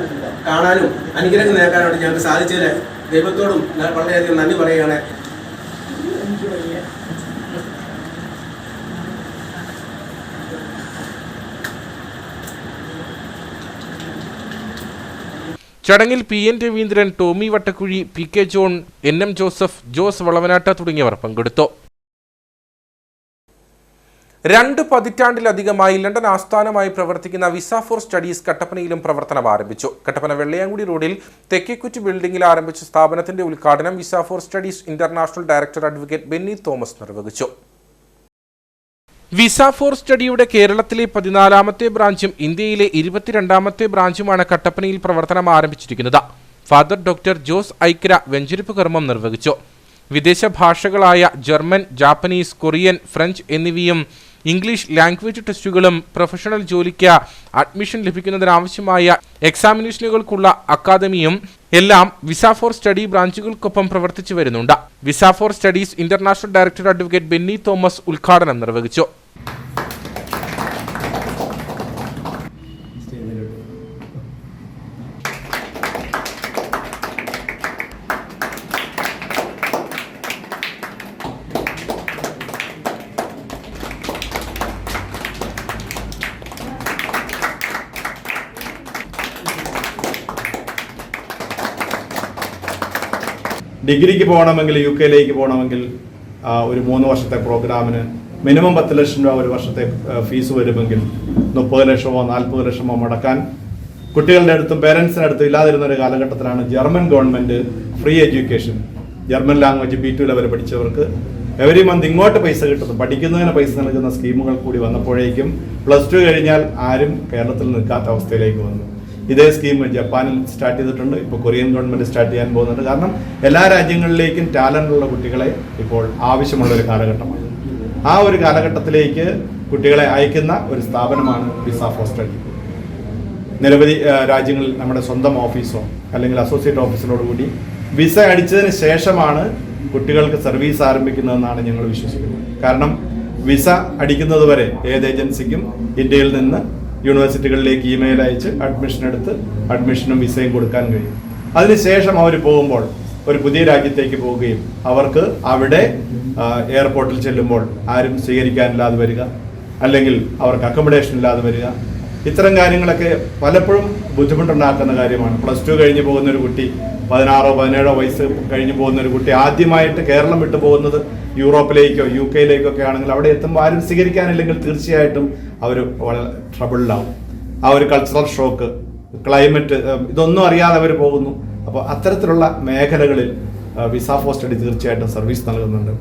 കാണാനും അനുഗ്രഹം നേടാനായിട്ട് ഞങ്ങൾക്ക് സാധിച്ചതിൽ ദൈവത്തോടും വളരെയധികം നന്ദി പറയുകയാണ്. ചടങ്ങിൽ PN Raveendran, Tommy Vattakuzhi, PK John, NM Joseph, Jose Valavanatta തുടങ്ങിയവർ പങ്കെടുത്തു. 2 പതിറ്റാണ്ടിലധികമായി ലണ്ടൻ ആസ്ഥാനമായി പ്രവർത്തിക്കുന്ന വിസ ഫോർ സ്റ്റഡീസ് കട്ടപ്പനയിലും പ്രവർത്തനം ആരംഭിച്ചു. കട്ടപ്പന വെള്ളയാങ്കുടി റോഡിൽ തെക്കേക്കുറ്റി ബിൽഡിംഗിൽ ആരംഭിച്ച സ്ഥാപനത്തിന്റെ ഉദ്ഘാടനം visa for studies international director advocate Benny Thomas നിർവഹിച്ചു. വിസ ഫോർ സ്റ്റഡിയുടെ കേരളത്തിലെ 14ാമത്തെ ബ്രാഞ്ചും ഇന്ത്യയിലെ 22ാമത്തെ ബ്രാഞ്ചുമാണ് കട്ടപ്പനയിൽ പ്രവർത്തനം ആരംഭിച്ചിരിക്കുന്നത്. ഫാദർ ഡോക്ടർ ജോസ് ഐക്ര വെഞ്ചരിപ്പ് കർമ്മം നിർവഹിച്ചു. വിദേശ ഭാഷകളായ ജർമ്മൻ, ജാപ്പനീസ്, കൊറിയൻ, ഫ്രഞ്ച് എന്നിവയും ഇംഗ്ലീഷ് ലാംഗ്വേജ് ടെസ്റ്റുകളും പ്രൊഫഷണൽ ജോലിക്ക് അഡ്മിഷൻ ലഭിക്കുന്നതിനാവശ്യമായ എക്സാമിനേഷനുകൾക്കുള്ള അക്കാദമിയും എല്ലാം വിസ ഫോർ സ്റ്റഡി ബ്രാഞ്ചുകൾക്കൊപ്പം പ്രവർത്തിച്ചു വരുന്നുണ്ട്. Visa for studies international director advocate Benny Thomas ഉദ്ഘാടനം നിർവഹിച്ചു. ഡിഗ്രിക്ക് പോകണമെങ്കിൽ UK പോകണമെങ്കിൽ ഒരു 3 വർഷത്തെ പ്രോഗ്രാമിന് മിനിമം 10 ലക്ഷം രൂപ ഒരു വർഷത്തെ ഫീസ് വരുമെങ്കിൽ 30 ലക്ഷമോ 40 ലക്ഷമോ മുടക്കാൻ കുട്ടികളുടെ അടുത്തും പേരൻസിൻ്റെ അടുത്തും ഇല്ലാതിരുന്ന ഒരു കാലഘട്ടത്തിലാണ് German government free education, German language B2 level പഠിച്ചവർക്ക് എവരി മന്ത് ഇങ്ങോട്ട് പൈസ കിട്ടുന്നു, പഠിക്കുന്നതിന് പൈസ നൽകുന്ന സ്കീമുകൾ കൂടി വന്നപ്പോഴേക്കും +2 കഴിഞ്ഞാൽ ആരും കേരളത്തിൽ നിൽക്കാത്ത അവസ്ഥയിലേക്ക് വന്നു. ഇതേ സ്കീം ജപ്പാനിൽ സ്റ്റാർട്ട് ചെയ്തിട്ടുണ്ട്. ഇപ്പോൾ കൊറിയൻ ഗവൺമെൻറ് സ്റ്റാർട്ട് ചെയ്യാൻ പോകുന്നുണ്ട്. കാരണം എല്ലാ രാജ്യങ്ങളിലേക്കും ടാലൻ്റുള്ള കുട്ടികളെ ഇപ്പോൾ ആവശ്യമുള്ള ഒരു കാലഘട്ടമാണ്. ആ ഒരു കാലഘട്ടത്തിലേക്ക് കുട്ടികളെ അയക്കുന്ന ഒരു സ്ഥാപനമാണ് വിസ ഫോർ സ്റ്റഡി. നിരവധി രാജ്യങ്ങളിൽ നമ്മുടെ സ്വന്തം ഓഫീസോ അല്ലെങ്കിൽ അസോസിയേറ്റ് ഓഫീസിനോടുകൂടി വിസ അടിച്ചതിന് ശേഷമാണ് കുട്ടികൾക്ക് സർവീസ് ആരംഭിക്കുന്നതെന്നാണ് ഞങ്ങൾ വിശ്വസിക്കുന്നത്. കാരണം വിസ അടിക്കുന്നത് വരെ ഏത് ഏജൻസിക്കും ഇന്ത്യയിൽ നിന്ന് യൂണിവേഴ്സിറ്റികളിലേക്ക് ഇമെയിൽ അയച്ച് അഡ്മിഷൻ എടുത്ത് അഡ്മിഷനും വിസയും കൊടുക്കാൻ കഴിയും. അതിനുശേഷം അവർ പോകുമ്പോൾ ഒരു പുതിയ രാജ്യത്തേക്ക് പോവുകയും അവർക്ക് അവിടെ എയർപോർട്ടിൽ ചെല്ലുമ്പോൾ ആരും സ്വീകരിക്കാനില്ലാതെ വരിക, അല്ലെങ്കിൽ അവർക്ക് അക്കോമഡേഷൻ ഇല്ലാതെ വരിക, ഇത്തരം കാര്യങ്ങളൊക്കെ പലപ്പോഴും ബുദ്ധിമുട്ടുണ്ടാക്കുന്ന കാര്യമാണ്. +2 കഴിഞ്ഞ് പോകുന്ന ഒരു കുട്ടി, 16 17 വയസ്സ് കഴിഞ്ഞ് പോകുന്ന ഒരു കുട്ടി ആദ്യമായിട്ട് കേരളം വിട്ടു പോകുന്നത് യൂറോപ്പിലേക്കോ UK ഒക്കെ ആണെങ്കിൽ അവിടെ എത്തുമ്പോൾ ആരും സ്വീകരിക്കാനില്ലെങ്കിൽ തീർച്ചയായിട്ടും അവർ വളരെ ട്രബിളിലാവും. ആ ഒരു കൾച്ചറൽ ഷോക്ക്, ക്ലൈമറ്റ്, ഇതൊന്നും അറിയാതെ അവർ പോകുന്നു. അപ്പോൾ അത്തരത്തിലുള്ള മേഖലകളിൽ വിസ ഫോർ സ്റ്റഡി തീർച്ചയായിട്ടും സർവീസ് നൽകുന്നുണ്ട്.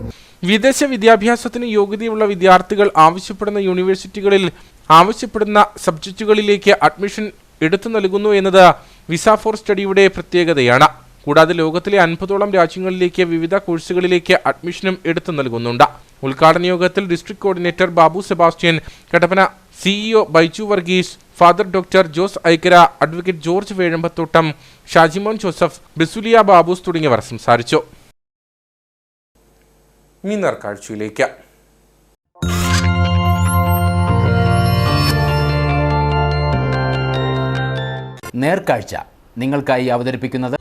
വിദേശ വിദ്യാഭ്യാസത്തിന് യോഗ്യതയുള്ള വിദ്യാർത്ഥികൾ ആവശ്യപ്പെടുന്ന യൂണിവേഴ്സിറ്റികളിൽ ആവശ്യപ്പെടുന്ന സബ്ജക്റ്റുകളിലേക്ക് അഡ്മിഷൻ എടുത്തു നൽകുന്നു എന്നത് വിസ ഫോർ സ്റ്റഡിയുടെ പ്രത്യേകതയാണ്. കൂടാതെ ലോകത്തിലെ 50ഓളം രാജ്യങ്ങളിലേക്ക് വിവിധ കോഴ്സുകളിലേക്ക് അഡ്മിഷനും എടുത്തു നൽകുന്നുണ്ട്. ഉദ്ഘാടന യോഗത്തിൽ district coordinator Babu Sebastian, Kattappana CEO Baiju Varghese, father doctor Jose Aikkara, advocate George Vezhambathottam, Shajimon Joseph, Bisulia Babus തുടങ്ങിയവർ സംസാരിച്ചു. കാഴ്ചയിലേക്ക് നേർക്കാഴ്ച നിങ്ങൾക്കായി അവതരിപ്പിക്കുന്നത്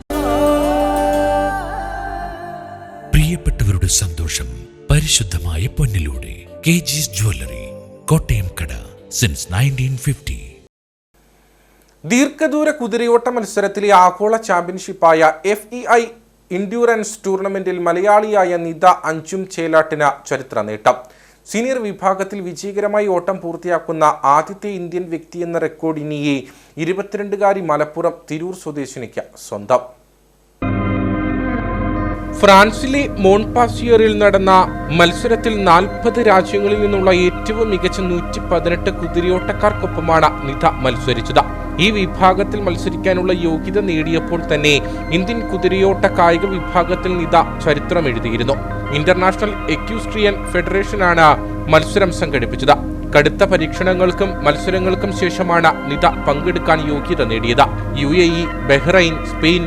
പ്രിയപ്പെട്ടവരുടെ സന്തോഷം പരിശുദ്ധമായ പൊന്നിലൂടെ KG's ജ്വല്ലറി, കോട്ടയം കട, സിൻസ് 1950. ദീർഘദൂര കുതിരയോട്ട മത്സരത്തിലെ ആഗോള ചാമ്പ്യൻഷിപ്പായ FEI ഇൻഡ്യൂറൻസ് ടൂർണമെന്റിൽ മലയാളിയായ നിത അഞ്ചും ചേലാട്ടിന് ചരിത്ര നേട്ടം. സീനിയർ വിഭാഗത്തിൽ വിജയകരമായി ഓട്ടം പൂർത്തിയാക്കുന്ന ആദ്യത്തെ ഇന്ത്യൻ വ്യക്തിയെന്ന റെക്കോർഡ് ഇനിയെ 22കാരി മലപ്പുറം തിരൂർ സ്വദേശിനിക്ക് സ്വന്തം. ഫ്രാൻസിലെ മോൺപാസിയറിൽ നടന്ന മത്സരത്തിൽ 40 രാജ്യങ്ങളിൽ നിന്നുള്ള ഏറ്റവും മികച്ച 118 കുതിരയോട്ടക്കാർക്കൊപ്പമാണ് നിത മത്സരിച്ചത്. ഈ വിഭാഗത്തിൽ മത്സരിക്കാനുള്ള യോഗ്യത നേടിയപ്പോൾ തന്നെ ഇന്ത്യൻ കുതിരയോട്ട കായിക വിഭാഗത്തിൽ നിത ചരിത്രം എഴുതിയിരുന്നു. ഇന്റർനാഷണൽ എക്യൂസ്ട്രിയൻ ഫെഡറേഷനാണ് മത്സരം സംഘടിപ്പിച്ചത്. കടുത്ത പരീക്ഷണങ്ങൾക്കും മത്സരങ്ങൾക്കും ശേഷമാണ് നിത പങ്കെടുക്കാൻ യോഗ്യത നേടിയത്. UAE, Bahrain, Spain,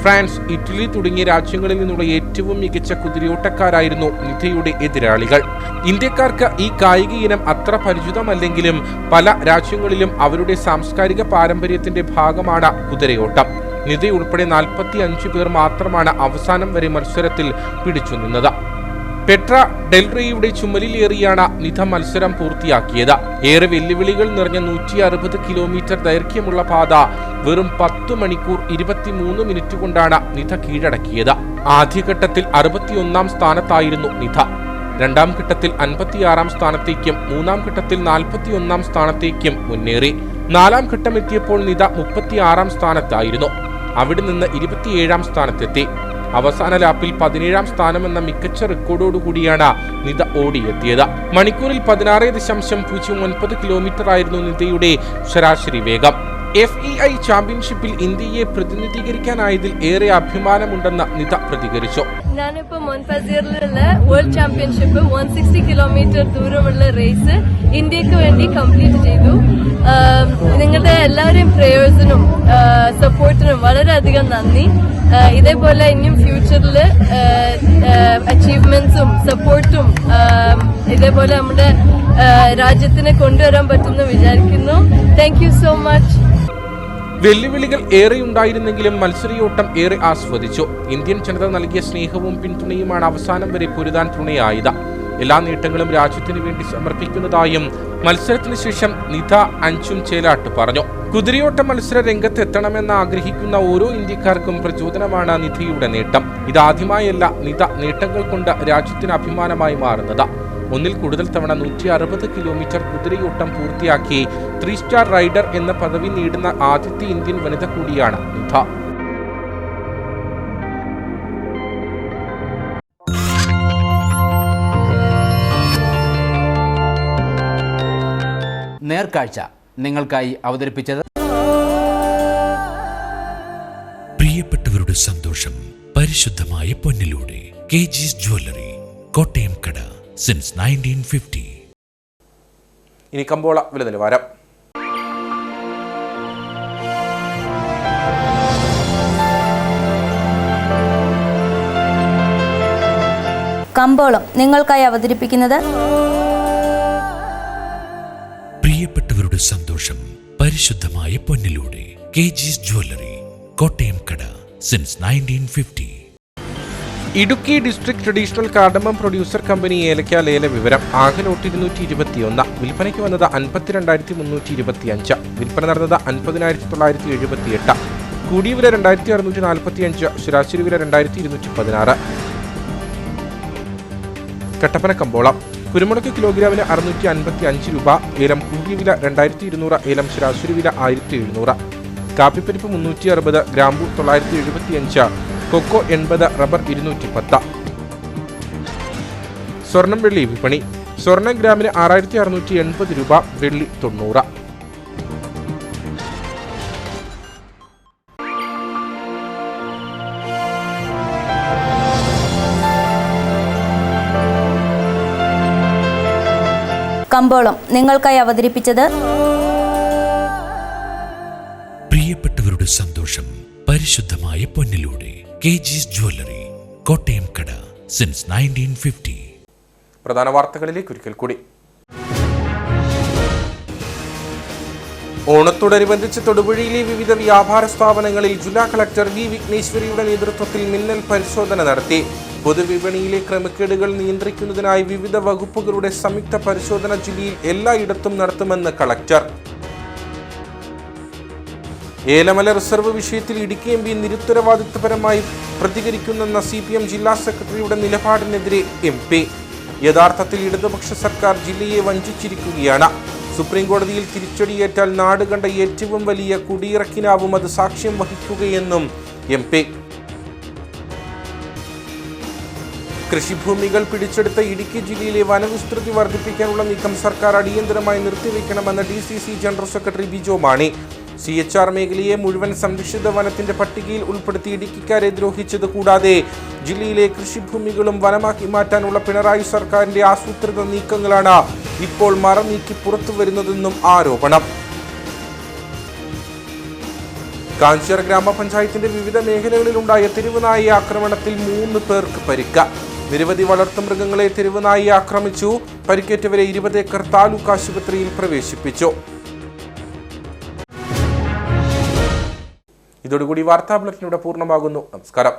France, Italy തുടങ്ങിയ രാജ്യങ്ങളിൽ നിന്നുള്ള ഏറ്റവും മികച്ച കുതിരയോട്ടക്കാരായിരുന്നു നിതയുടെ എതിരാളികൾ. ഇന്ത്യക്കാർക്ക് ഈ കായിക ഇനം അത്ര പരിചിതമല്ലെങ്കിലും പല രാജ്യങ്ങളിലും അവരുടെ സാംസ്കാരിക പാരമ്പര്യത്തിന്റെ ഭാഗമാണ് കുതിരയോട്ടം. നിതയുൾപ്പെടെ 45 പേർ മാത്രമാണ് അവസാനം വരെ മത്സരത്തിൽ പിടിച്ചുനിന്നത്. പെട്ര ഡെൽറേയുടെ ചുമലിലേറിയാണ് നിത മത്സരം പൂർത്തിയാക്കിയത്. ഏറെ വെല്ലുവിളികൾ നിറഞ്ഞ 160 കിലോമീറ്റർ ദൈർഘ്യമുള്ള പാത വെറും 10 മണിക്കൂർ 23 മിനിറ്റ് കൊണ്ടാണ് നിത കീഴടക്കിയത്. ആദ്യഘട്ടത്തിൽ 61ാം സ്ഥാനത്തായിരുന്നു നിത. രണ്ടാം ഘട്ടത്തിൽ 56ാം സ്ഥാനത്തേക്കും 3ാം ഘട്ടത്തിൽ 41ാം സ്ഥാനത്തേക്കും മുന്നേറി. 4ാം ഘട്ടം എത്തിയപ്പോൾ നിത 36ാം സ്ഥാനത്തായിരുന്നു. അവിടെ നിന്ന് 27ാം സ്ഥാനത്തെത്തി. അവസാന ലാപ്പിൽ 17ാം സ്ഥാനമെന്ന മികച്ച റെക്കോർഡോടുകൂടിയാണ് നിത ഓടിയെത്തിയത്. മണിക്കൂറിൽ 16.09 കിലോമീറ്റർ ആയിരുന്നു നിതയുടെ ശരാശരി വേഗം. FEI ചാമ്പ്യൻഷിപ്പിൽ ഇന്ത്യയെ പ്രതിനിധീകരിക്കാനായതിൽ ഏറെ അഭിമാനമുണ്ടെന്ന് നിത പ്രതികരിച്ചു. ഞാനിപ്പോ മോൺപാസിയറിലുള്ള വേൾഡ് ചാമ്പ്യൻഷിപ്പ് 160 കിലോമീറ്റർ ദൂരമുള്ള റേസ് ഇന്ത്യക്ക് വേണ്ടി കംപ്ലീറ്റ് ചെയ്തു. നിങ്ങളുടെ എല്ലാവരുടെയും പ്രേയേഴ്സിനും സപ്പോർട്ടിനും വളരെയധികം നന്ദി. ഇതേപോലെ ഇനിയും ഫ്യൂച്ചറിൽ അച്ചീവ്മെന്റ്സും സപ്പോർട്ടും ഇതേപോലെ നമ്മുടെ രാജ്യത്തിന് കൊണ്ടുവരാൻ പറ്റുമെന്ന് വിചാരിക്കുന്നു. Thank you so much. വെല്ലുവിളികൾ ഏറെയുണ്ടായിരുന്നെങ്കിലും മത്സരയോട്ടം ഏറെ ആസ്വദിച്ചു. ഇന്ത്യൻ ജനത നൽകിയ സ്നേഹവും പിന്തുണയുമാണ് അവസാനം വരെ പൊരുതാൻ തുണയായത്. എല്ലാ നേട്ടങ്ങളും രാജ്യത്തിനു വേണ്ടി സമർപ്പിക്കുന്നതായും മത്സരത്തിന് ശേഷം നിത അഞ്ചും ചേലാട്ട് പറഞ്ഞു. കുതിരയോട്ട മത്സര രംഗത്ത് എത്തണമെന്ന് ആഗ്രഹിക്കുന്ന ഓരോ ഇന്ത്യക്കാർക്കും പ്രചോദനമാണ് നിതയുടെ നേട്ടം. ഇതാദ്യമായല്ല നിത നേട്ടങ്ങൾ കൊണ്ട് രാജ്യത്തിന് അഭിമാനമായി മാറുന്നത്. ഒന്നിൽ കൂടുതൽ തവണ 160 കിലോമീറ്റർ കുതിരയോട്ടം പൂർത്തിയാക്കി 3 സ്റ്റാർ റൈഡർ എന്ന പദവി നേടുന്ന ആദ്യത്തെ ഇന്ത്യൻ വനിത കൂടിയാണ് നിത. നേർക്കാഴ്ച നിങ്ങൾക്കായി അവതരിപ്പിച്ചത് പ്രിയപ്പെട്ടവരുടെ സന്തോഷം പരിശുദ്ധമായ പൊന്നിലൂടെ KG's ജ്വല്ലറി, കോട്ടയം കട, സിൻസ് 1950. ഇനി കമ്പോള വില നിലവാരം. കമ്പോളം നിങ്ങൾക്കായി അവതരിപ്പിക്കുന്നത് പ്രിയപ്പെട്ടവരുടെ സന്തോഷം പരിശുദ്ധമായ പൊന്നിലൂടെ. KG's ജ്വല്ലറി, കോട്ടയം കട, since 1950. Idukki district traditional cardamom producer company ഏലക്ക ലേല വിവരം. ആകെ ലോട്ട് 221. വിൽപ്പനയ്ക്ക് വന്നത് 52,325. വിൽപ്പന നടന്നത് 50,978. കൂടിയ വില 2,645. ശരാശരി വില 2,216. കട്ടപ്പന കമ്പോളം. കുരുമുളക് കിലോഗ്രാമിന് 655 രൂപ. ഏലം കൂടിയ വില 2,200. ഏലം ശരാശരി വില 1,700. കാപ്പിപ്പരിപ്പ് 360. ഗ്രാമ്പു 975. കൊക്കോ 80. റബ്ബർ 210. സ്വർണം വെള്ളി വിപണി. സ്വർണം ഗ്രാമിന് 6,680 രൂപ. വെള്ളി 90. കമ്പോളം നിങ്ങൾക്കായി അവതരിപ്പിച്ചത് പ്രിയപ്പെട്ടവരുടെ സന്തോഷം പരിശുദ്ധമായ പൊന്നിലൂടെ. KG's ജ്വല്ലറി, കോട്ടയം കട, സിൻസ് 1950. പ്രധാന വാർത്തകളിലേക്ക് ഒരിക്കൽ കൂടി. ഓണത്തോടനുബന്ധിച്ച് തൊടുപുഴയിലെ വിവിധ വ്യാപാര സ്ഥാപനങ്ങളിൽ ജില്ലാ കളക്ടർ വി വിഘ്നേശ്വരിയുടെ നേതൃത്വത്തിൽ മിന്നൽ പരിശോധന നടത്തി. പൊതുവിപണിയിലെ ക്രമക്കേടുകൾ നിയന്ത്രിക്കുന്നതിനായി വിവിധ വകുപ്പുകളുടെ സംയുക്ത പരിശോധന ജില്ലയിൽ എല്ലായിടത്തും നടത്തുമെന്ന് കളക്ടർ. ഏലമല റിസർവ് വിഷയത്തിൽ ഇടുക്കി MP നിരുത്തരവാദിത്വപരമായി പ്രതികരിക്കുന്നെന്ന CPM ജില്ലാ സെക്രട്ടറിയുടെ നിലപാടിനെതിരെ MP. യഥാർത്ഥത്തിൽ ഇടതുപക്ഷ സർക്കാർ ജില്ലയെ വഞ്ചിച്ചിരിക്കുകയാണ്. സുപ്രീംകോടതിയിൽ തിരിച്ചടിയേറ്റാൽ നാട് കണ്ട ഏറ്റവും വലിയ കുടിയിറക്കിനാവും അത് സാക്ഷ്യം വഹിക്കുകയെന്നും MP. കൃഷിഭൂമികൾ പിടിച്ചെടുത്ത ഇടുക്കി ജില്ലയിലെ വനവിസ്തൃതി വർദ്ധിപ്പിക്കാനുള്ള നീക്കം സർക്കാർ അടിയന്തരമായി നിർത്തിവെക്കണമെന്ന് DCC general secretary Bijo Mani. CHR മേഖലയെ മുഴുവൻ സംരക്ഷിത വനത്തിന്റെ പട്ടികയിൽ ഉൾപ്പെടുത്തി ഇടുക്കിക്കാരെ ദ്രോഹിച്ചത് കൂടാതെ ജില്ലയിലെ കൃഷിഭൂമികളും വനമാക്കി മാറ്റാനുള്ള പിണറായി സർക്കാരിന്റെ ആസൂത്രിത നീക്കങ്ങളാണ് ഇപ്പോൾ മറനീക്കി പുറത്തുവരുന്നതെന്നും ആരോപണം. കാഞ്ചിയാർ ഗ്രാമപഞ്ചായത്തിന്റെ വിവിധ മേഖലകളിലുണ്ടായ തെരുവുനായ ആക്രമണത്തിൽ 3 പേർക്ക് പരിക്ക്. നിരവധി വളർത്തുമൃഗങ്ങളെ തെരുവുനായി ആക്രമിച്ചു. പരിക്കേറ്റവരെ 20 ഏക്കർ താലൂക്ക് ആശുപത്രിയിൽ പ്രവേശിപ്പിച്ചു. ഇതോടുകൂടി വാർത്താ ബുള്ളറ്റിൻ ഇവിടെ പൂർണ്ണമാകുന്നു. നമസ്കാരം.